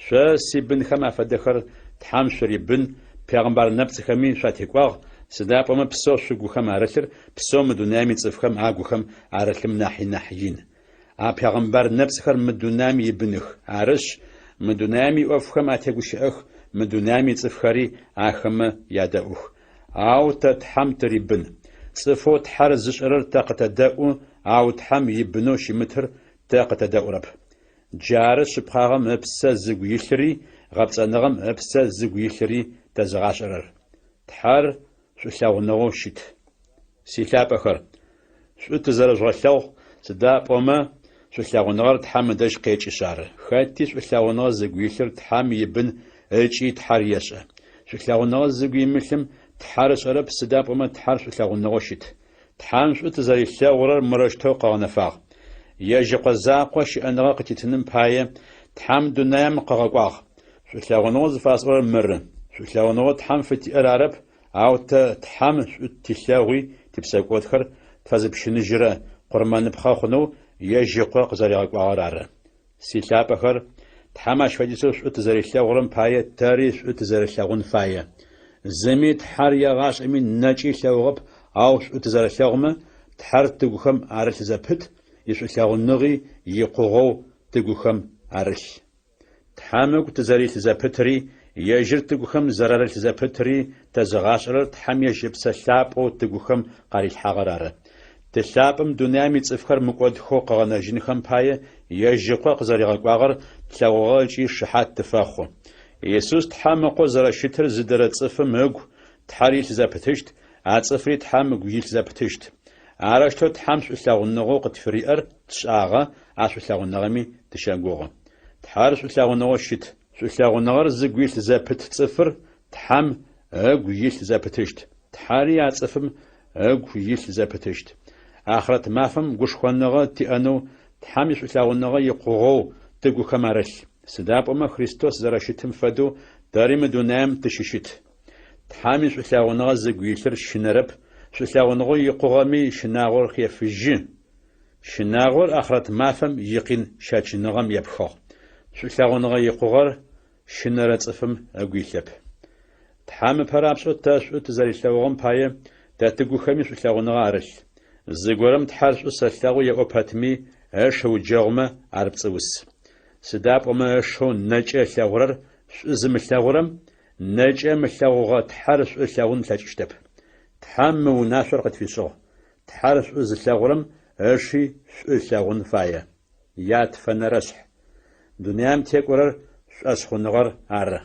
Шъо сибынхэм афэдэхэр Тхьэм шъурибын Пегъымбэр нэпцӏхэми шъуатекӏуагъ. Сыда пӏомэ псо шъугухэм арылъыр, псо мы дунэям ицӏыфхэм агухэм арылъым нахьи нахь ин. А Пегъымбэр нэпцӏхэр мы дунэям ибыных. Арышъ мы дунэям иӏофхэм атегущыӏэх, мы дунэям ицӏыфхэри ахэмэ ядэӏух. Ау тэ Тхьэм тырибын. Цӏыфэу Тхьэр зышӏэрэр тэ къытэдэӏу, ау Тхьэм ибынэу щымытыр тэ къытэдэӏурэп. Джары шъыпхъагъэм ыпсэ зыгу илъыри, гъэпцӏэныгъэм ыпсэ зыгу илъыри тэзыгъашӏэрэр. Тхьэр шъулъэгъуныгъэу щыт. Силъапӏэхэр. Шӏу тызэрэжъугъэлъэгъу сыда пӏомэ шъулъэгъуныгъэр Тхьэм ыдэжь къекӏышъ ары. Хэти шъулъэгъуныгъэ зыгу илъыр Тхьэм ибын ыкӏи Тхьэр ешӏэ. Шъулъэгъуныгъэ зыгу имылъым Тхьэр ышӏэрэп, сыда пӏомэ Тхьэр шъулъэгъуныгъэу щыт. Тхьэм шӏу тызэрилъэгъурэр мырыштэу къэгъэнэфагъ. Ежьыкъо закъо щыӏэныгъэ къытитыным пае Тхьэм дунэям къэгъэкӏуагъ. Шъулъэгъуныгъэ зыфасӏорэр мыры. Шъулъэгъуныгъэ Тхьэм фытиӏэр арэп, ау тэ Тхьэм шӏу тилъэгъуи типсэкӏотхэр тфэзыпщыныжьырэ къурмэныпхъэ хъунэу ежьыкъо къызэрегъэкӏуагъэр ары. Силъапӏэхэр. Тхьэм ащ фэдизэу шӏу тызэрилъэгъурэм пае тэри шӏу тызэрилъэгъун фае. Зыми Тхьэр егъашӏэми нэкӏи лъэгъугъэп, ау шӏу тызэрилъэгъумэ Тхьэр тыгухэм арылъ зэпыт, ишъулъэгъуныгъи икъугъэу тыгухэм арылъ. Тхьэм эгу тызэрилъ зэпытри, ежьыр тыгухэм зэрэрылъ зэпытри тэзыгъашӏэрэр Тхьэм ежьыпсэ лъапӏэу тыгухэм къарилъхьагъэр ары. Тылъапӏэм дунэям ицӏыфхэр мыкӏодхэу къэгъэнэжьынхэм пае ежьыкъо къызэрегъэкӏуагъэр тлъэгъугъэ ыкӏи шыхьат тыфэхъу. Иисус Тхьэм ыкъо зэрэщытыр зыдэрэ цӏыфым эгу Тхьэр илъ зэпытыщт, а цӏыфри Тхьэм эгу илъ зэпытыщт. Арыштэу Тхьэм шъулъэгъуныгъэу къытфыриӏэр тшӏагъэ, а шъулъэгъуныгъэми тыщэгугъэ. Тхьэр шъулъэгъуныгъэу щыт. Шъулъэгъуныгъэр зыгу илъ зэпыт цӏыфыр Тхьэм эгу илъ зэпытыщт. Тхьэри а цӏыфым эгу илъ зэпытыщт. Ахърэт мафэм гушхуэныгъэ тиӏэнэу Тхьэм ишъулъэгъуныгъэ икъугъэу тыгухэм арылъ. Сыда пӏомэ Христос зэрэщытым фэдэу тэри мы дунэям тыщыщыт. Тхьэм ишъулъэгъуныгъэ зыгу илъыр щынэрэп, шъулъэгъуныгъо икъугъэми щынагъор хефыжьы. Щынагъор ахърэт мафэм икъин щэчыныгъэм епхыгъ. Шъулъэгъуныгъэ икъугъэр щынэрэ цӏыфым эгу илъэп. Тхьэм ыпэрапшӏэу тэ шӏу тызэрилъэгъугъэм пае тэ тыгухэми шъулъэгъуныгъэ арылъ. Зыгорэм Тхьэр шӏу сэлъэгъу еӏопэтми ышъ ыуджэгъумэ ар пцӏыус. Сыда пӏомэ ышъэу нэкӏэ лъэгъурэр шӏу зымылъэгъурэм нэкӏэ мылъэгъугъэ Тхьэр шӏу лъэгъун плъэкӏыщтэп. Тхьэм мы унашъор къытфишӏыгъ. Тхьэр шӏу зылъэгъурэм ышъи шӏу лъэгъун фае. Ятфэнэрэшъхь. Дунэям текӏорэр шӏошъхъуныгъэр ары.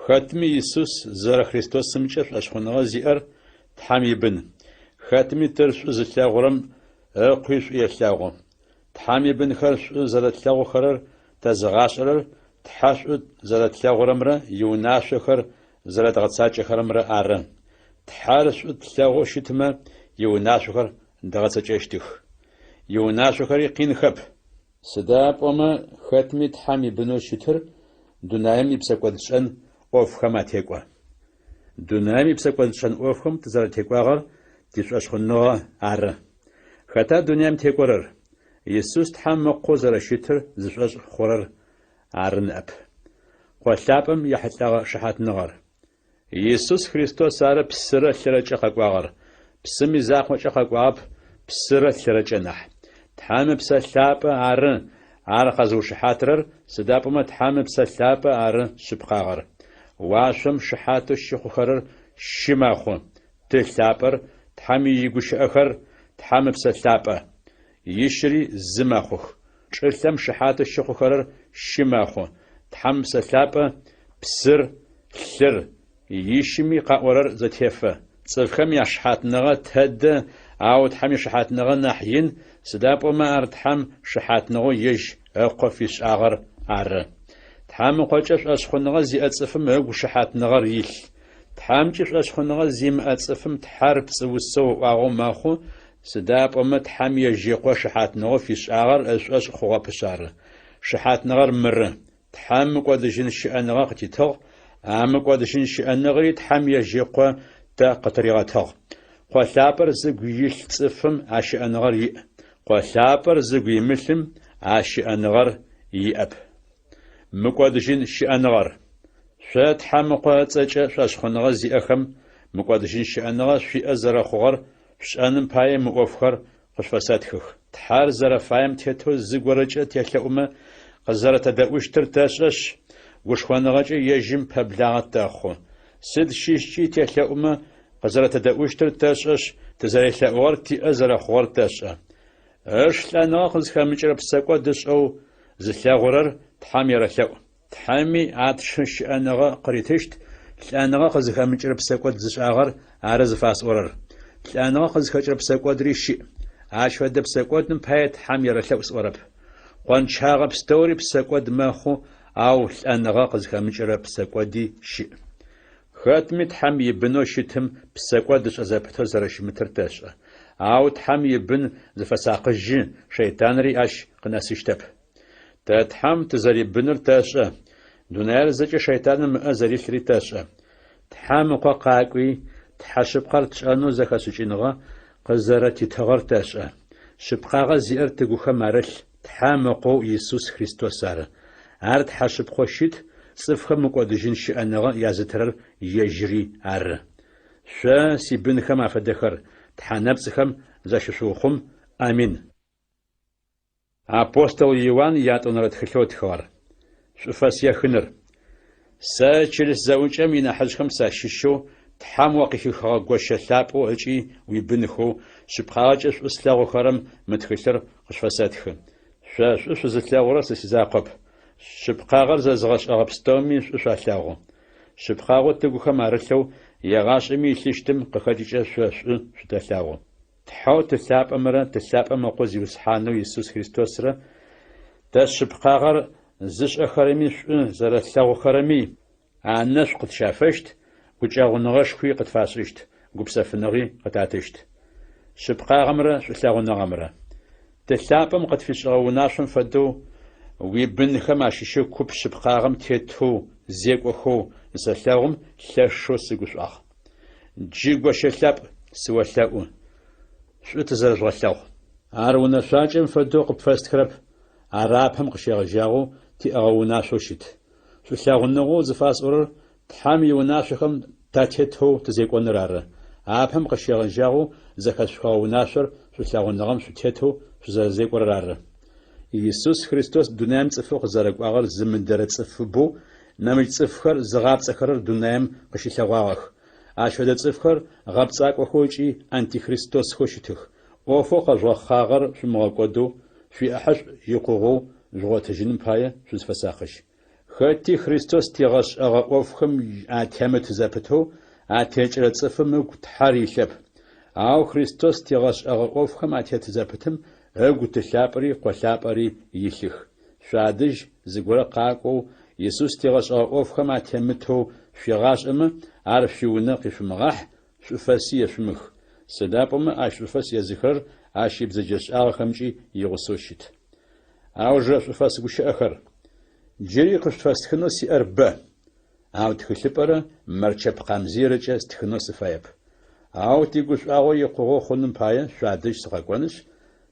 Хэтми Иисус зэрэ Христосымкӏэ шӏошъхъуныгъэ зиӏэр Тхьэм ибын. Хэтми тыр шӏу зылъэгъурэм ыкъуи шӏу елъэгъу. Тхьэм ибынхэр шӏу зэрэтлъэгъухэрэр тэзыгъашӏэрэр Тхьэ шӏу зэрэтлъэгъурэмрэ иунашъохэр зэрэдгъэцакӏэхэрэмрэ ары. Тхьэр шӏу тлъэгъу щытмэ иунашъохэр дэгъэцакӏэщтых. يوناشوخري قينخب سدابوما ختمي تحمي بنو شتر دونايم يبسكودشن اوفخما تيكوا دونايم يبسكودشن اوفخم تزار تيكواغر تيشاشخنوا ار خطا دونايم تيكورر يسوس تحم قوزر شتر زشاش خورر ارن اب قوشابم يحتاغ شحات نغر يسوس خريستوس ار بسره لرچ خقواغر بسمي زاخمه چخقواب بسره لرچنح تحم بسلاب ار خزو شحاترر سدابما تحم بسلاب ار شبقاغر واشم شحاتو شخخرر شماخو تلابر تحمي يغوش اخر تحم بسلاب يشري زماخوخ چلتم شحاتو شخخرر شماخو تحم بسلاب بسر لر يشمي قاورر زتيفه صفخم يشحات نغا تد او تحم يشحات نغا نحين سدابوما ارتحم شحات نغو يج اقفيش اغر ار تحم قوچش اشخنغا زي اصفم اغو شحات نغر يل تحم چش اشخنغا زيم اصفم تحرب صوسو اغو ماخو سدابوما تحم يجيقو شحات نغو فيش اغر اش خوغا بشار شحات نغر مر تحم قودجن شانغا قتيتو ام قودجن شانغري تحم يجيقو تا قطريغاتو قوشابر زغيل صفم اشانغر ي قوشابر زغي ملم اشانغر ياب مقودجن شانغر شات حمقه صچ شاشخنغ زيخم مقودجن شانغر في ازر خوغر شانم باي مقفخر قشفساتخ تحار زر فايم تيتو زغورچ تيخلومه قزرت داوشتر تاشش وشخنغچ يجيم پبلاغت داخو سد شيشچي تيخلومه قزرت داوشتر تاشش تزريخ اورتي ازر خوغر تاشا اش لناخذ خمجر بسقوا دشو زلاغورر تحمير خلو تحمي عطشش انغا قريتشت لانغا خذ خمجر بسقوا دشاغر عرز فاس اورر لانغا خذ خجر بسقوا دريشي عاش ود بسقوا دم بايت حمير خلو اورب قن شاغ بستوري بسقوا دماخو او لانغا خذ خمجر بسقوا دي شي خاتمي تحمي بنو شتم بسقوا دش ازابتو زرش مترتاش او تحم يبن زفساقج شيطانري اش قناسيشتب تتحم تزري بنر تاشا دونير زكي شيطان مازري ثري تاشا تحم قاقاقوي تحشب قرت انو زكاسوچينغا قزرتي تغر تاشا شبقاغا زير تغوخه مارل تحم قو يسوس خريستوس ار ارت حشب خوشيت صفخه مقودجين شانغا يازترر يجري ار شا سيبن خما فدخر تحنبسخم زاششوخم امين апостол Иоанн ятонрат хлот хвар шуфас яхнер са через заучам инахажхам сашишо тхам вакихха гошалапо ачи уибнхо шипхаачш услагохарам мэтхлэр хшфасатх ша шузлягора сизақап шипхагар зазгаш агапстоми шушаллаго шипхаго тгухам араллау ягашми илиштим қахадича шуталлаго تحاول تلعب أمرا تلعب أما قوزي وسحانو يسوس خريستوس را تشب قاغر زش أخرمي زر ثلاغ خرمي عناش قد شافشت وجاغ نغش خوي قد فاسرشت قبسة فنغي قد عتشت شب قاغمرا شثلاغ نغمرا تلعب أم قد فيش غوناشم فدو ويبن خماشيشو كوب شب قاغم تيتو زيق وخو زثلاغم ثلاث سيقوش أخ جيق وشلاب سوى ثلاغو شو تزرج غلاو عرونا شاجم فدوق بفاست كرب عرابهم قشيغ جاغو تي اغونا شوشيت شو لاغنغو زفاس اورر تحامي وناشخم تاتيتو تزيقون رار عابهم قشيغ جاغو زكاشخو ناشر شو لاغنغم شو تيتو شو زيقور رار يسوس خريستوس دونام صفوق زرق اغر زمن درت صفبو نمج صفخر زغاب صخر دونام قشيغاغ اشهد صفخر غبصاق وخوچي انتي خريستوس خوشتخ اوفو قجوا خاغر شمغقدو في احش يقوغو جوتجن بايه شوز فساخش خاتي خريستوس تيغش اغا اوفخم اتيمت زابتو اتيجر صفم تحري شب او خريستوس تيغش اغا اوفخم اتيت زابتم اغو تشابري قشابري يشخ شادج زغورا قاقو يسوس تيغش اغا اوفخم اتيمتو شغاش اما عارف شو نقي في مغاح شو فاسية في مخ سدابما عاش فاسية ذكر ащи бзэджэшӏагъэхэмкӏи игъусэу щыт. Ау жэшӏуфэ сыгущыӏэхэр. Джыри къыштфэстхынэу сиӏэр бэ. Ау тхылъыпӏэрэ мэрчэп къамзийрэкӏэ стхынэу сыфаеп. Ау тигушӏуагъо икъугъо хъуным пае шъуадэжь сыкъэкӏонышъ,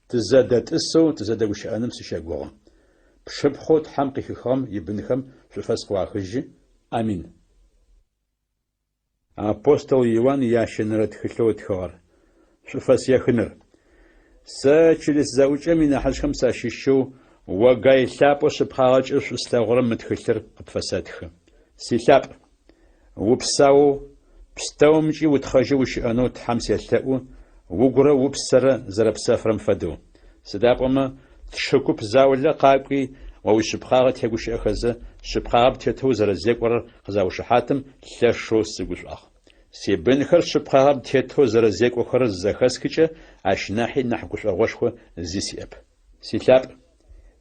тызэдэтӏысэу тызэдэгущыӏэным сыщэгугъэ. Пшыпхъоу Тхьэм къихыхэм ибынхэм шъуфэс къыуахыжьы. Амин. Апостол Иоанн ящэнэрэ тхылъэу тхыгъэр. Шъуфэс ехыныр. Сэ чылыс зэӏукӏэм инахьыжъхэм сащыщэу уэгай лъапӏо шъыпхъагъэкӏэ шъуслъэгъурэм мы тхылъыр къыпфэсэтхы. Силъапӏ. Упсау пстэумкӏи утхъэжьы ущыӏэнэу Тхьэм селъэӏу, угурэ упсэрэ зэрэпсэфырэм фэдэу. Сыда пӏомэ тшыкуп заулэ къакӏуи уищыпхъагъэ тегущыӏэхэзэ шъыпхъагъэм тетэу зэрэзекӏорэр къызаушыхьатым лъэшэу сыгушӏуагъ. Себынхэр шъыпхъагъэм тетэу зэрэзекӏохэрэр зэхэсхыкӏэ ащ нахьи нахь гушӏуэгъошхо зи сиӏэп. Силъапӏ.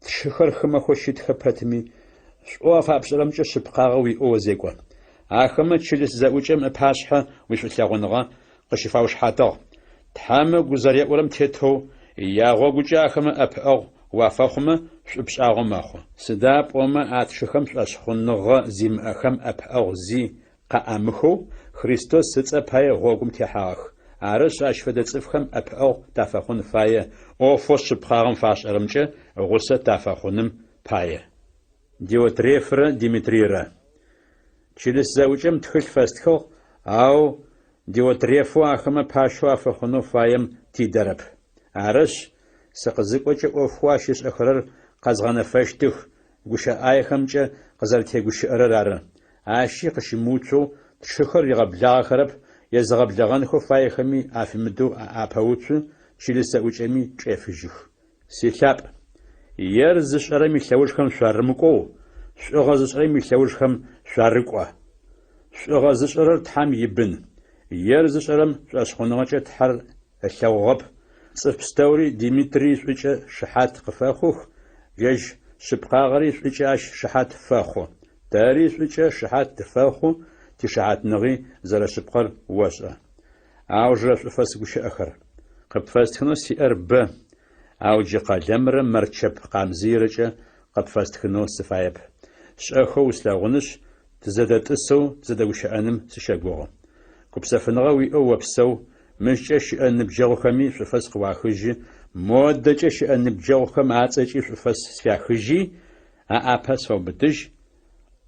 Тшыхэр хымэхъо щытхэ пэтми шӏуэ фапшӏэрэмкӏэ шъыпхъагъэ уиӏэу зекӏо. Ахэмэ чылыс зэӏукӏэм ыпашъхьэ уишӏулъэгъуныгъэ къыщыфаушъхьатыгъ. Тхьэмэ гузэреӏорэм тетэу ягъогукӏэ ахэмэ ӏэпыӏэгъу уафэхъумэ шъуипшӏагъо мэхъу. Сыда пӏомэ атшыхэм шъуашъхъуныгъэ зимыӏэхэм ӏэпыӏэгъу зи къаӏамыхэу Христос сыцӏэ пае гъогум техьагъэх. Арышъ ащ фэдэ цӏыфхэм ӏэпыӏэгъу тафэхъун фае ӏофэу шъыпхъагъэм фашӏэрэмкӏэ гъусэ тафэхъуным пае. Диотрефрэ Димитрирэ. Чылыс зэӏукӏэм тхылъ фэстхыгъ, ау Диотрефу ахэмэ пашъэу афэхъунэу фаем тидэрэп. Арышъ сыкъызыкӏокӏэ ӏофэу ащышӏэхэрэр къэзгъэнэфэщтых, гущыӏаехэмкӏэ къызэрытегущыӏэрэр ары. Ащи къыщымыуцоу тшыхэр игъэблагъэхэрэп, езыгъэблэгъэнхэу фаехэми афимыдэу апэуцу чылыс зэӏукӏэми чӏефыжьых. Силъапӏ. Ер зышӏэрэм илъэужхэм шъуарымыкӏоу, шӏугъэ зышӏэрэм илъэужхэм шъуарыкӏо. Шӏугъэ зышӏэрэр Тхьэм ибын. Ер зышӏэрэм шъуашъхъуныгъэкӏэ Тхьэр ылъэгъугъэп. Цӏыф пстэури Димитрий шӏуикӏэ шыхьат къыфэхъух, жэжь шъыпхъагъэри шӏуикӏэ ащ шыхьат фэхъу. Тэри шӏуикӏэ шыхьат тыфэхъу, тишыхьатныгъи зэрэшъыпхъэр ошӏэ. Ау жэшъуфэ сыгущыӏэхэр. Къыпфэстхынэу сиӏэр бэ. Ау джы къэлэмрэ мэрчэп къамзийрэкӏэ къыпфэстхынэу сыфаеп. Шӏэхэу услъэгъунышъ, тызэдэтӏысэу тызэдэгущыӏэным сыщэгугъэ. Гупсэфыныгъэ уиӏэу опсэу, мыжкӏэ щыӏэ ныбджэгъухэми шъуфэс къыуахыжьы, модэкӏэ щыӏэ ныбджэгъухэм ацӏэкӏи шъуфэс сфяхыжьи, аӏапэ сфаубыдыжь.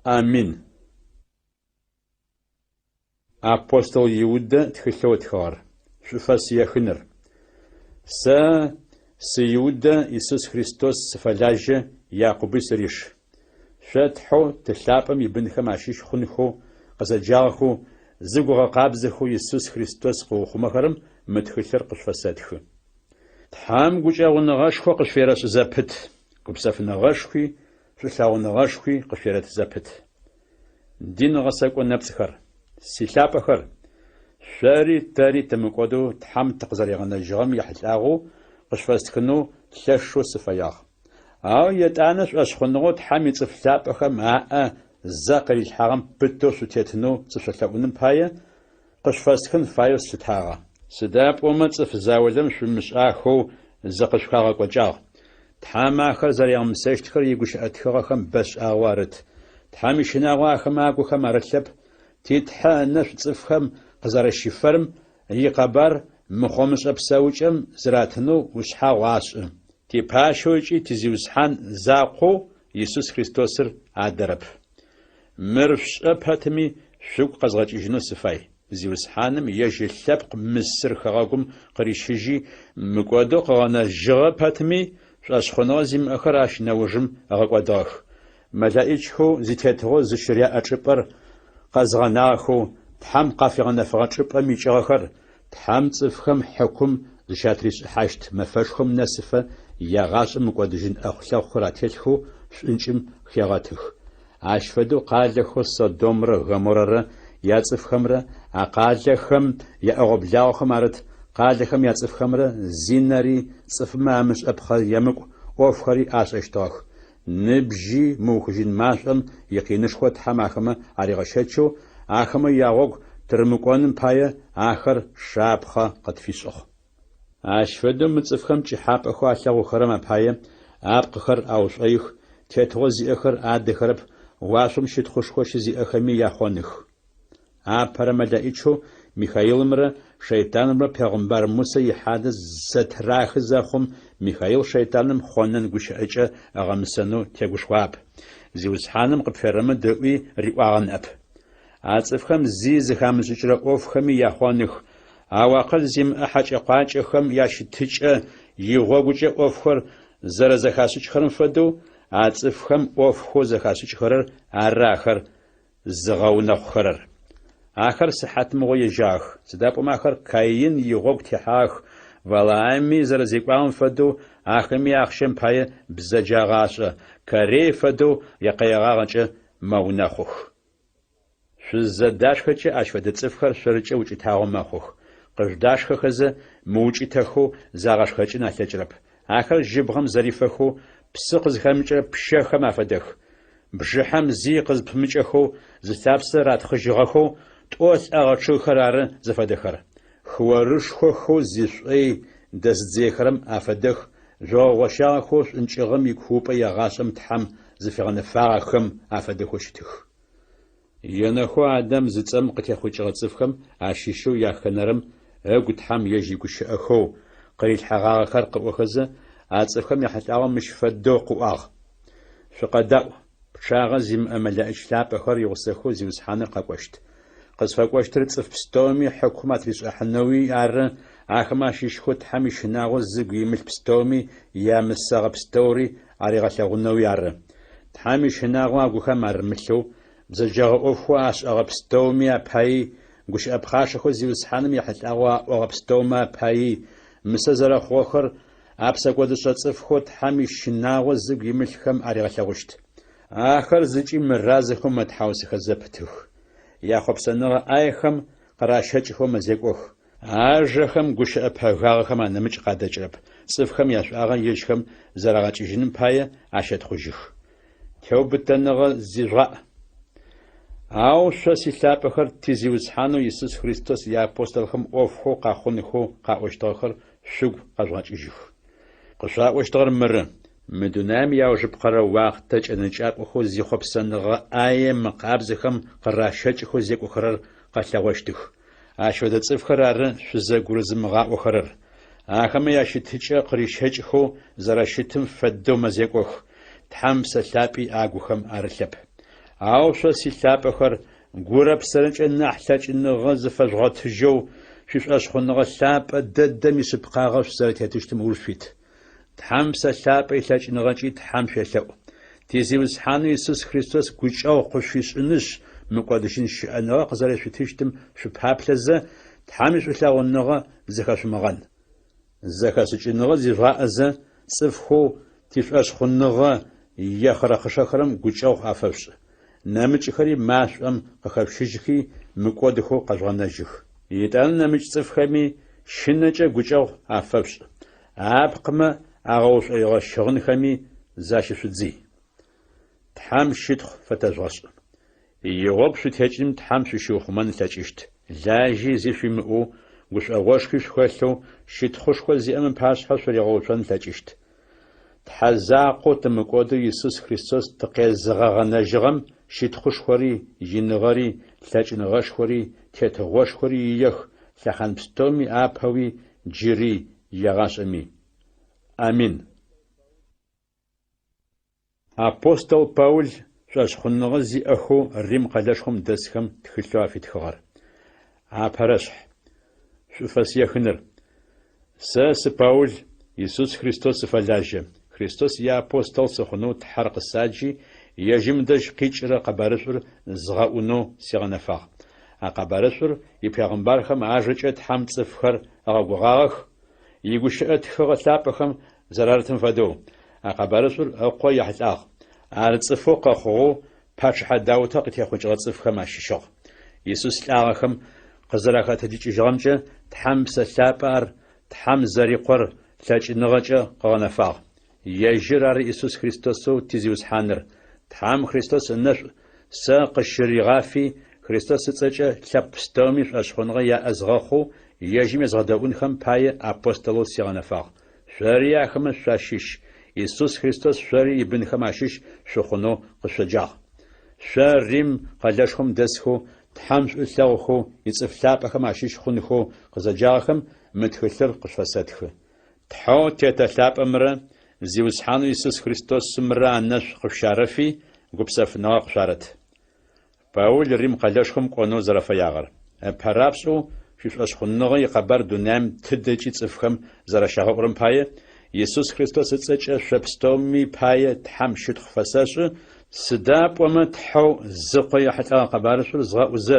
Амин. Апостол Иудэ тхылъэу тхыгъэр. Шъуфэс ехыныр. Сэ Иудэ Иисус Христос сыфэлажьэ Якъуби сыриш. Шъотхьэу тылъапӏэм ибынхэм ащыщ хъунхэу къызэджагъэхэу зыгугъэ къабзэхэу Иисус Христос къыухъумэхэрэм мы тхылъыр къышъуфэсэтхы. Тхьэм гукӏэгъуныгъэшхо къышъуерэшӏызэпыт, гупсэфыныгъэшхуи шъулъэгъуныгъэшхуи къышъуерэтызэпыт. Диныгъэсэкӏо нэпцӏхэр. Силъапӏэхэр. Шъори тэри тымыкӏодэу Тхьэм тыкъызэрегъэнэжьыгъэм ехьылӏагъэу къышъуфэстхынэу лъэшэу сыфэягъ. Ау етӏанэ шъуашъхъуныгъэу Тхьэм ицӏыф лъапӏэхэм аӏэ зэ къырилъхьагъэм пытэу шъутетынэу зышъулъэӏуным пае къышъуфэстхын фаеу слъытагъэ. Сыда пӏомэ цӏыф заулэм шъуимышӏахэу зэ къышъухагъэкӏуэкӏагъ. Тхьэм ахэр зэрегъэмысэщтхэр игущыӏэтхыгъэхэм бэшӏагъэу арыт. Тхьэм ишынагъо ахэмэ агухэм арылъэп. Титхьэ ынэшъ цӏыфхэм къызэрэщыфэрым икъэбар мыхъомышӏэ псэукӏэм зыратынэу ушъхьагъ ашӏы. Типашъэу ыкӏи тизиусхьан закъоу Иисус Христосыр адэрэп. Мыр шӏэ пэтми шъугу къэзгъэкӏыжьынэу сыфай. Зиусхьаным ежь лъэпкъ мысыр хэгъэгум къырищыжьи мыкӏодэу къыгъэнэжьыгъэ пэтми шъуашъхъуныгъэ зимыӏэхэр ащ нэужым ыгъэкӏодыгъэх. Мэлаӏикӏхэу зитетыгъэу зыщыряӏэ чӏыпӏэр къэзгъэнагъэхэу Тхьэм къафигъэнэфыгъэ чӏыпӏэм икӏыгъэхэр Тхьэм цӏыфхэм хьэкум зыщатришӏыхьащт мэфэшхом нэсыфэ ягъашӏэм мыкӏодыжьын ӏэхъулъэхъухэр ателъхэу шӏункӏым хегъэтых. Ащ фэдэу къалэхэу Содомрэ Гоморрэ яцӏыфхэмрэ а къалэхэм яӏэгъоблагъэхэм арыт. Къалэхэм яцӏыфхэмрэ зинэри цӏыфмэ амышӏэпхъэ емыкӏу ӏофхэри ашӏэщтыгъэх. Ныбжьи мыухыжьын машӏэм икъинышхо Тхьэм ахэмэ аригъэщэчэу ахэмэ ягъогу тырымыкӏоным пае ахэр шапхъэ къытфишӏыгъ. Ащфэдэу мы цӏыфхэм кӏыхьапӏэхэу алъэгъухэрэм апае апкъыхэр аушӏоих, тетыгъо зиӏэхэр адэхэрэп, уашъом щытхъушхо щызиӏэхэми яхъоных. Апэрэ мэлэӏичъэу Михаилымрэ Шейтанымрэ Пегъымбар Мусэ ихьадэ зэтрахы зэхъум Михаил Шейтаным хъонэн гущыӏэкӏэ агъэмысэнэу тегушхуап. Зиусхьаным къыпферэмэ дэӏуи риӏуагъэнэп. Ацӏыфхэм зи зыхамышӏыкӏрэ ӏофхэми яхъоных. Ауакъыл зимыӏэ хьакӏэ-къуакӏэхэм ящытыкӏэ игъогукӏэ ӏофхэр зэрэзэхашӏыкӏхэрэм фэдэу ацӏыфхэм ӏофхэу зэхашӏыкӏхэрэр ары ахэр зыгъэунэхъухэрэр. Ахэр сыхьат мыгъо ежьах. Сыда пӏомэ ахэр Каин игъогу техьах. Валаами зэрэзекӏуагъым фэдэу ахэми ахъщэм пае бзэджагъашӏэ. Корей фэдэу якъеягъагъэкӏэ мэунэхъух. Шъузэдашхэкӏэ ащ фэдэ цӏыфхэр шъорыкӏэ укӏытагъэу мэхъух. Къыждашхэхэзэ мыукӏытэхэу загъэшхэкӏын алъэкӏырэп. Ахэр жьыбгъэм зэрифэхэу псы къызхэмыкӏэ пщэхэм афэдэх. Бжыхьэм зи къызпымыкӏэхэу зылъапсэ ратхъыжьыгъэхэу тӏолӏэгъэ чъыгхэр ары зэфэдэхэр. Хыорышхохэу зишӏои дэсдзейхэрэм афэдэх. Жъогъощагъэхэу шӏункӏыгъэм икупӏэ ягъашӏэм тхьэм зыфигъэнэфагъэхэм афэдэхэу щытых. Енэхъо Адэм зыцӏэм къытехъукӏыгъэ цӏыфхэм ащыщэу яхэнэрэм эгу тхьэм ежь игущыӏэхэу къырилъхьэгъагъэхэр къыӏохэзэ ацӏыфхэм яхьылӏагъэу мыщ фэдэу къыӏуагъ. Шъукъэдаӏу, пчъагъэ зимыӏэ мэлэӏыкӏ лъапӏэхэр игъусэхэу зиусхьаныр къэкӏощт. Къызфэкӏощтыр цӏыф пстэуми хьыкум атришӏыхьынэуи ары, ахэм ащыщхэу тхьэм ишынагъо зыгу имылъ пстэуми ямысэгъэ пстэури аригъэлъэгъунэуи ары. Тхьэм ишынагъо агухэм арымылъэу бзэджагъэ ӏофхэу ашӏэгъэ пстэуми апаи, гущыӏэ пхъашэхэу зиусхьаным яхьылӏагъэу аӏогъэ пстэумэ апаи, мысэ зэрэхъугъэхэр апсэкӏодышъэ цӏыфхэу тхьэм ишынагъо зыгу имылъхэм аригъэлъэгъущт. Ахэр зыкӏи мыразэхэу мэтхьаусыхэ зэпытых. Яхъопсэныгъэ ӏаехэм къыращэкӏыхэу мэзекӏох. Ажэхэм гущыӏэ пэгагъэхэм анэмыкӏ къадэкӏырэп. Цӏыфхэм яшӏуагъэ ежьхэм зэрагъэкӏыжьыным пае ащэтхъужьых. Теубытэныгъэ зижъуаӏ. Ау шъо силъапӏэхэр тизиусхьанэу Иисус Христос иапостолхэм ӏофхэу къахъунхэу къаӏощтыгъэхэр шъугу къэжъуакӏыжьых. Къышъуаӏощтыгъэр мыры: мы дунаим яужъыпкъэрэ уахътэ кӏэнэкӏапӏэхэу зихъопсэныгъэ ӏае мыкъабзэхэм къыращэкӏыхэу зекӏохэрэр къэлъэгъощтых. Ащ фэдэ цӏыфхэр ары шъузэгурызымыгъаӏохэрэр. Ахэмэ ящытыкӏэ къырищэкӏыхэу зэрэщытым фэдэу мэзекӏох. Тхьэм псэлъапӏи агухэм арылъэп. Ау шъо силъапӏэхэр гурэ псэрыкӏэ нахь лъэкӏыныгъэ зыфэжъугъэтыжьэу шъуишӏэшъхъуныгъэ лъапӏэ дэдэм ишъыпкъагъэу шъузэрытетыщтым урышъуит. Тхьэм псэлъапӏэ илъэкӏыныгъэкӏи тхьэм шъуелъэӏу. Тизиусхьанэу Иисус Христос гукӏэу къышъуишӏыныщ мыкӏодыщын щыӏэныгъэ къызэрешъутыщтым шъупаплъэзэ тхьэм ишъулъэгъуныгъэ зыхэшъумыгъэн. Зэхэшӏыкӏыныгъэ зижъуаӏэзэ цӏыфхэу тишӏошъхъуныгъэ ехъырэхъышэхэрэм гукӏэу афэшӏы. Нэмыкӏхэри машӏом къыхэпщыжьхи мыкӏодыхэу къэжъугъэнэжьых. Итӏанэ нэмыкӏ цӏыфхэми щынэкӏэ гукӏэу афэпшӏы. Апкъымэ агъэушӏоигъэ щыгъынхэми защышъудзый. Тхьэм щытхъу фэтэжъугъэшӏы. Игъогу шъутекӏым тхьэм шъущыухъумэн лъэкӏыщт. Лажьи зи шъуимыӏэу гушӏогъошхи шъухэлъэу щытхъушхо зиӏэм ыпашъхьэ шъуригъэуцон лъэкӏыщт. Тхьэзакъоу тымыкӏодэу Иисус Христос тыкъезыгъэгъэнэжьыгъэм щытхъушхори, иныгъэри, лъэкӏыныгъэшхори, тетыгъошхори иех лъэхъан пстэуми апэуи джыри егъашӏэми. Амин. Апостол Паул шъошъхъуныгъэ зиӏэхэу Рим къэлэшхом дэсхэм тхылъэу афитхыгъэр. Апэрэшъхь шъуфэсехыныр. Сэ Паул Иисус Христос сыфэлажьэ. Христос иапостол сыхъунэу тхьэр къысаджи, ежьым дэжь къикӏырэ къэбэрышӏур згъэӏунэу сегъэнэфагъ. А къэбэрышӏур ипегъымбархэм ажэкӏэ тхьэм цӏыфхэр эгъэгугъагъэх, игущыӏэ тхыгъэ лъапӏэхэм зэрарытым фэдэу. А къэбэрышӏур ыкъо ехьылӏагъ. Ар цӏыфэу къэхъугъэу пачхьэ даутэ къытехъукӏыгъэ цӏыфхэм ащыщыгъ. Иисус лӏагъэхэм къызэрахэтыдыкӏыжьыгъэмкӏэ тхьэм псэлъапӏэр тхьэм зэрикъор лъэкӏыныгъэкӏэ къыгъэнэфагъ. Ежьыр ары Иисус Христосэу тизиусхьаныр. Тхьэм Христос ынэшӏу. Сэ къыщыригъафи Христос ыцӏэкӏэ лъэпкъ пстэуми шъошъхъуныгъэ яӏэзгъэхъу ежьми згъэдэӏунхэм пае апостолэу сигъэнэфагъ. Шъори ахэмэ шъуащыщ. Иисус Христос шъори ибынхэм ащыщ шъухъунэу къышъоджагъ. Шъо Рим къэлэшхом дэсхэу Тхьам шъулъэгъухэу ицӏыф лъапӏэхэм ащыщ хъунхэу къызэджагъэхэм мы тхылъыр къышъуэсэтхы. Тхьэу тетэ лъапӏэмрэ зиусхьанэу Иисус Христосымрэ анэшъу къыфщарэфи гупсэфыныгъэ къышъуарэт. Паул Рим къэлэшхом кӏонэу зэрэфэягъэр. Пэрапшӏэу шъуишӏошъхъуныгъэ икъэбар дунаим тыдэкӏи цӏыфхэм зэрэщагъэӏурэм пае Иисус Христос ыцӏэкӏэ шъопстэуми пае Тхьам щытхъу фэсэшӏы. Сыда пӏомэ Тхьэу зыкъо ехьылӏэгъэ къэбарышъур згъэӏузэ,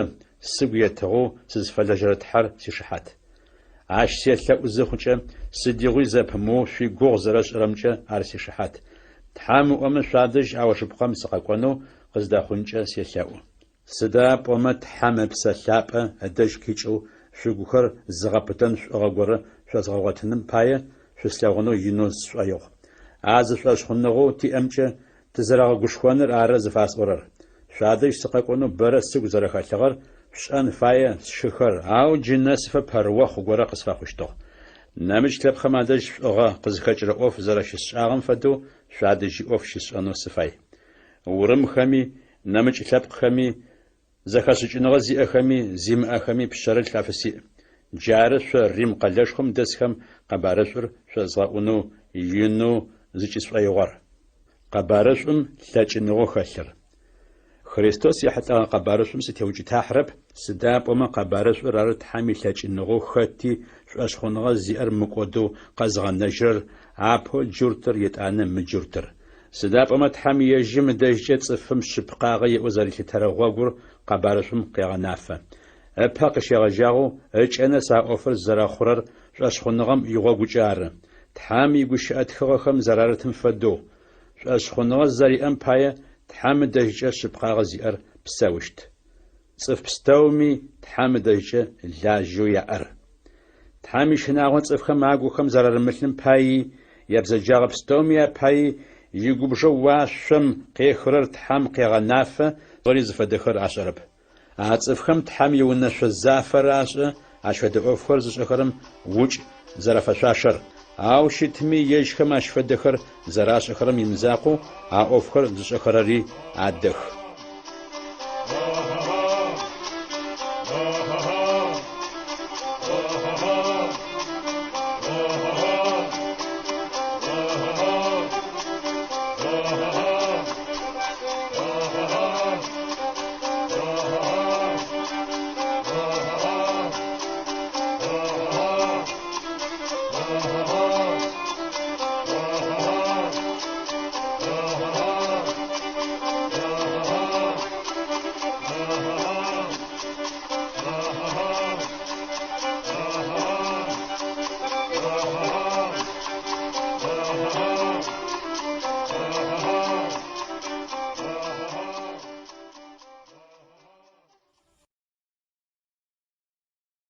сыгу етыгъэу сызфэлэжьэрэ Тхьэр сишыхьат. Ащ селъэӏузэ хъукӏэ сыдигъуи зэпымыоу шъуигугъу зэрэшӏэрэмкӏэ ар сишыхьат. Тхьам ыӏомэ шъуадэжь ауэшыпхъэм сыкъэкӏонэу къыздахъункӏэ селъэӏу. Сыда пӏомэ Тхьам ыпсэ лъапӏэ ыдэжь къикӏэу шъугухэр зыгъэпытэн шӏугъэ горэ шъуэзгъэгъуэтыным пае шъуслъэгъунэу инэу сшӏоигъу. Зыфӏэшъхъуныгъэу тиӏэмкӏэ тызэрагъэгушхоныр ары зыфасӏорэр. Шъуадэжь сыкъэкӏонэу бэрэ сыгу зэрэхэлъыгъэр шӏэн фае сшыхэр, ау джы нэсыфэ пэрыуэ хъугорэ къысфахъущтыгъ. Нэмыкӏ лъэпкъхэм адэжь шӏугъэ къызыхэкӏырэ ӏоф зэрэщысшӏагъэм фэдэу шъуадэжь иӏоф щысшӏэнэу сыфай. Урымхэми, нэмыкӏ лъэпкъхэми, зэхэшӏыкӏыныгъэ зиӏэхэми, зимыӏэхэми пщэрылъ афысиӏ. Джары шъо Рим къэлэшхом дэсхэм къэбарышъур шъуэзгъэӏунэу инэу зыкӏисшӏоигъор. Къэбарышъум лъэкӏыныгъо хэлъыр. Христос ехьылӏэгъэ къэбарышъум сытеукӏытахьырэп. Сыда пӏомэ къэбарышъур ары Тхьам илъэкӏыныгъэу хэти шъуэшъхъуныгъэ зиӏэр мыкӏодэу къэзгъэнэжьырэр, апэу джуртыр етӏанэ мыджуртыр. Сыда пӏомэ Тхьам ежьым ыдэжькӏэ цӏыфым шъыпкъагъэ еӏо зэрилъытэрэ гъуэгур къэбарышъум къегъэнафэ. Ыпэ къыщегъэжьагъэу ыкӏэнэ саӏофыр зэрэхъурэр шъуэшъхъуныгъэм игъуэгукӏэ ары. Тхьам игущыӏэ тхыгъэхэм зэрарытым фэдэу шъуэшъхъуныгъэ зэриӏэм пае Тхьам ыдэжькӏэ шъыпкъагъэ зиӏэр псэущт. Цӏыф пстэуми Тхьам ыдэжькӏэ лажьэу яӏэр. Тхьам ишынагъо цӏыфхэм агухэм зэрарымылъым паи ябзэджагъэ пстэуми апаи игубжэу уашъом къехырэр Тхьам къегъэнафэ зори зыфэдэхэр ашӏэрэп. А цӏыфхэм Тхьам иунэшъо зафэр ашӏэ, ащ фэдэ ӏофхэр зышӏэхэрэм укӏ зэрэфэшъуашэр. Ау щытми ежьхэм ащ фэдэхэр зэрашӏэхэрэм имызакъоу а ӏофхэр зышӏэхэрэри адэх.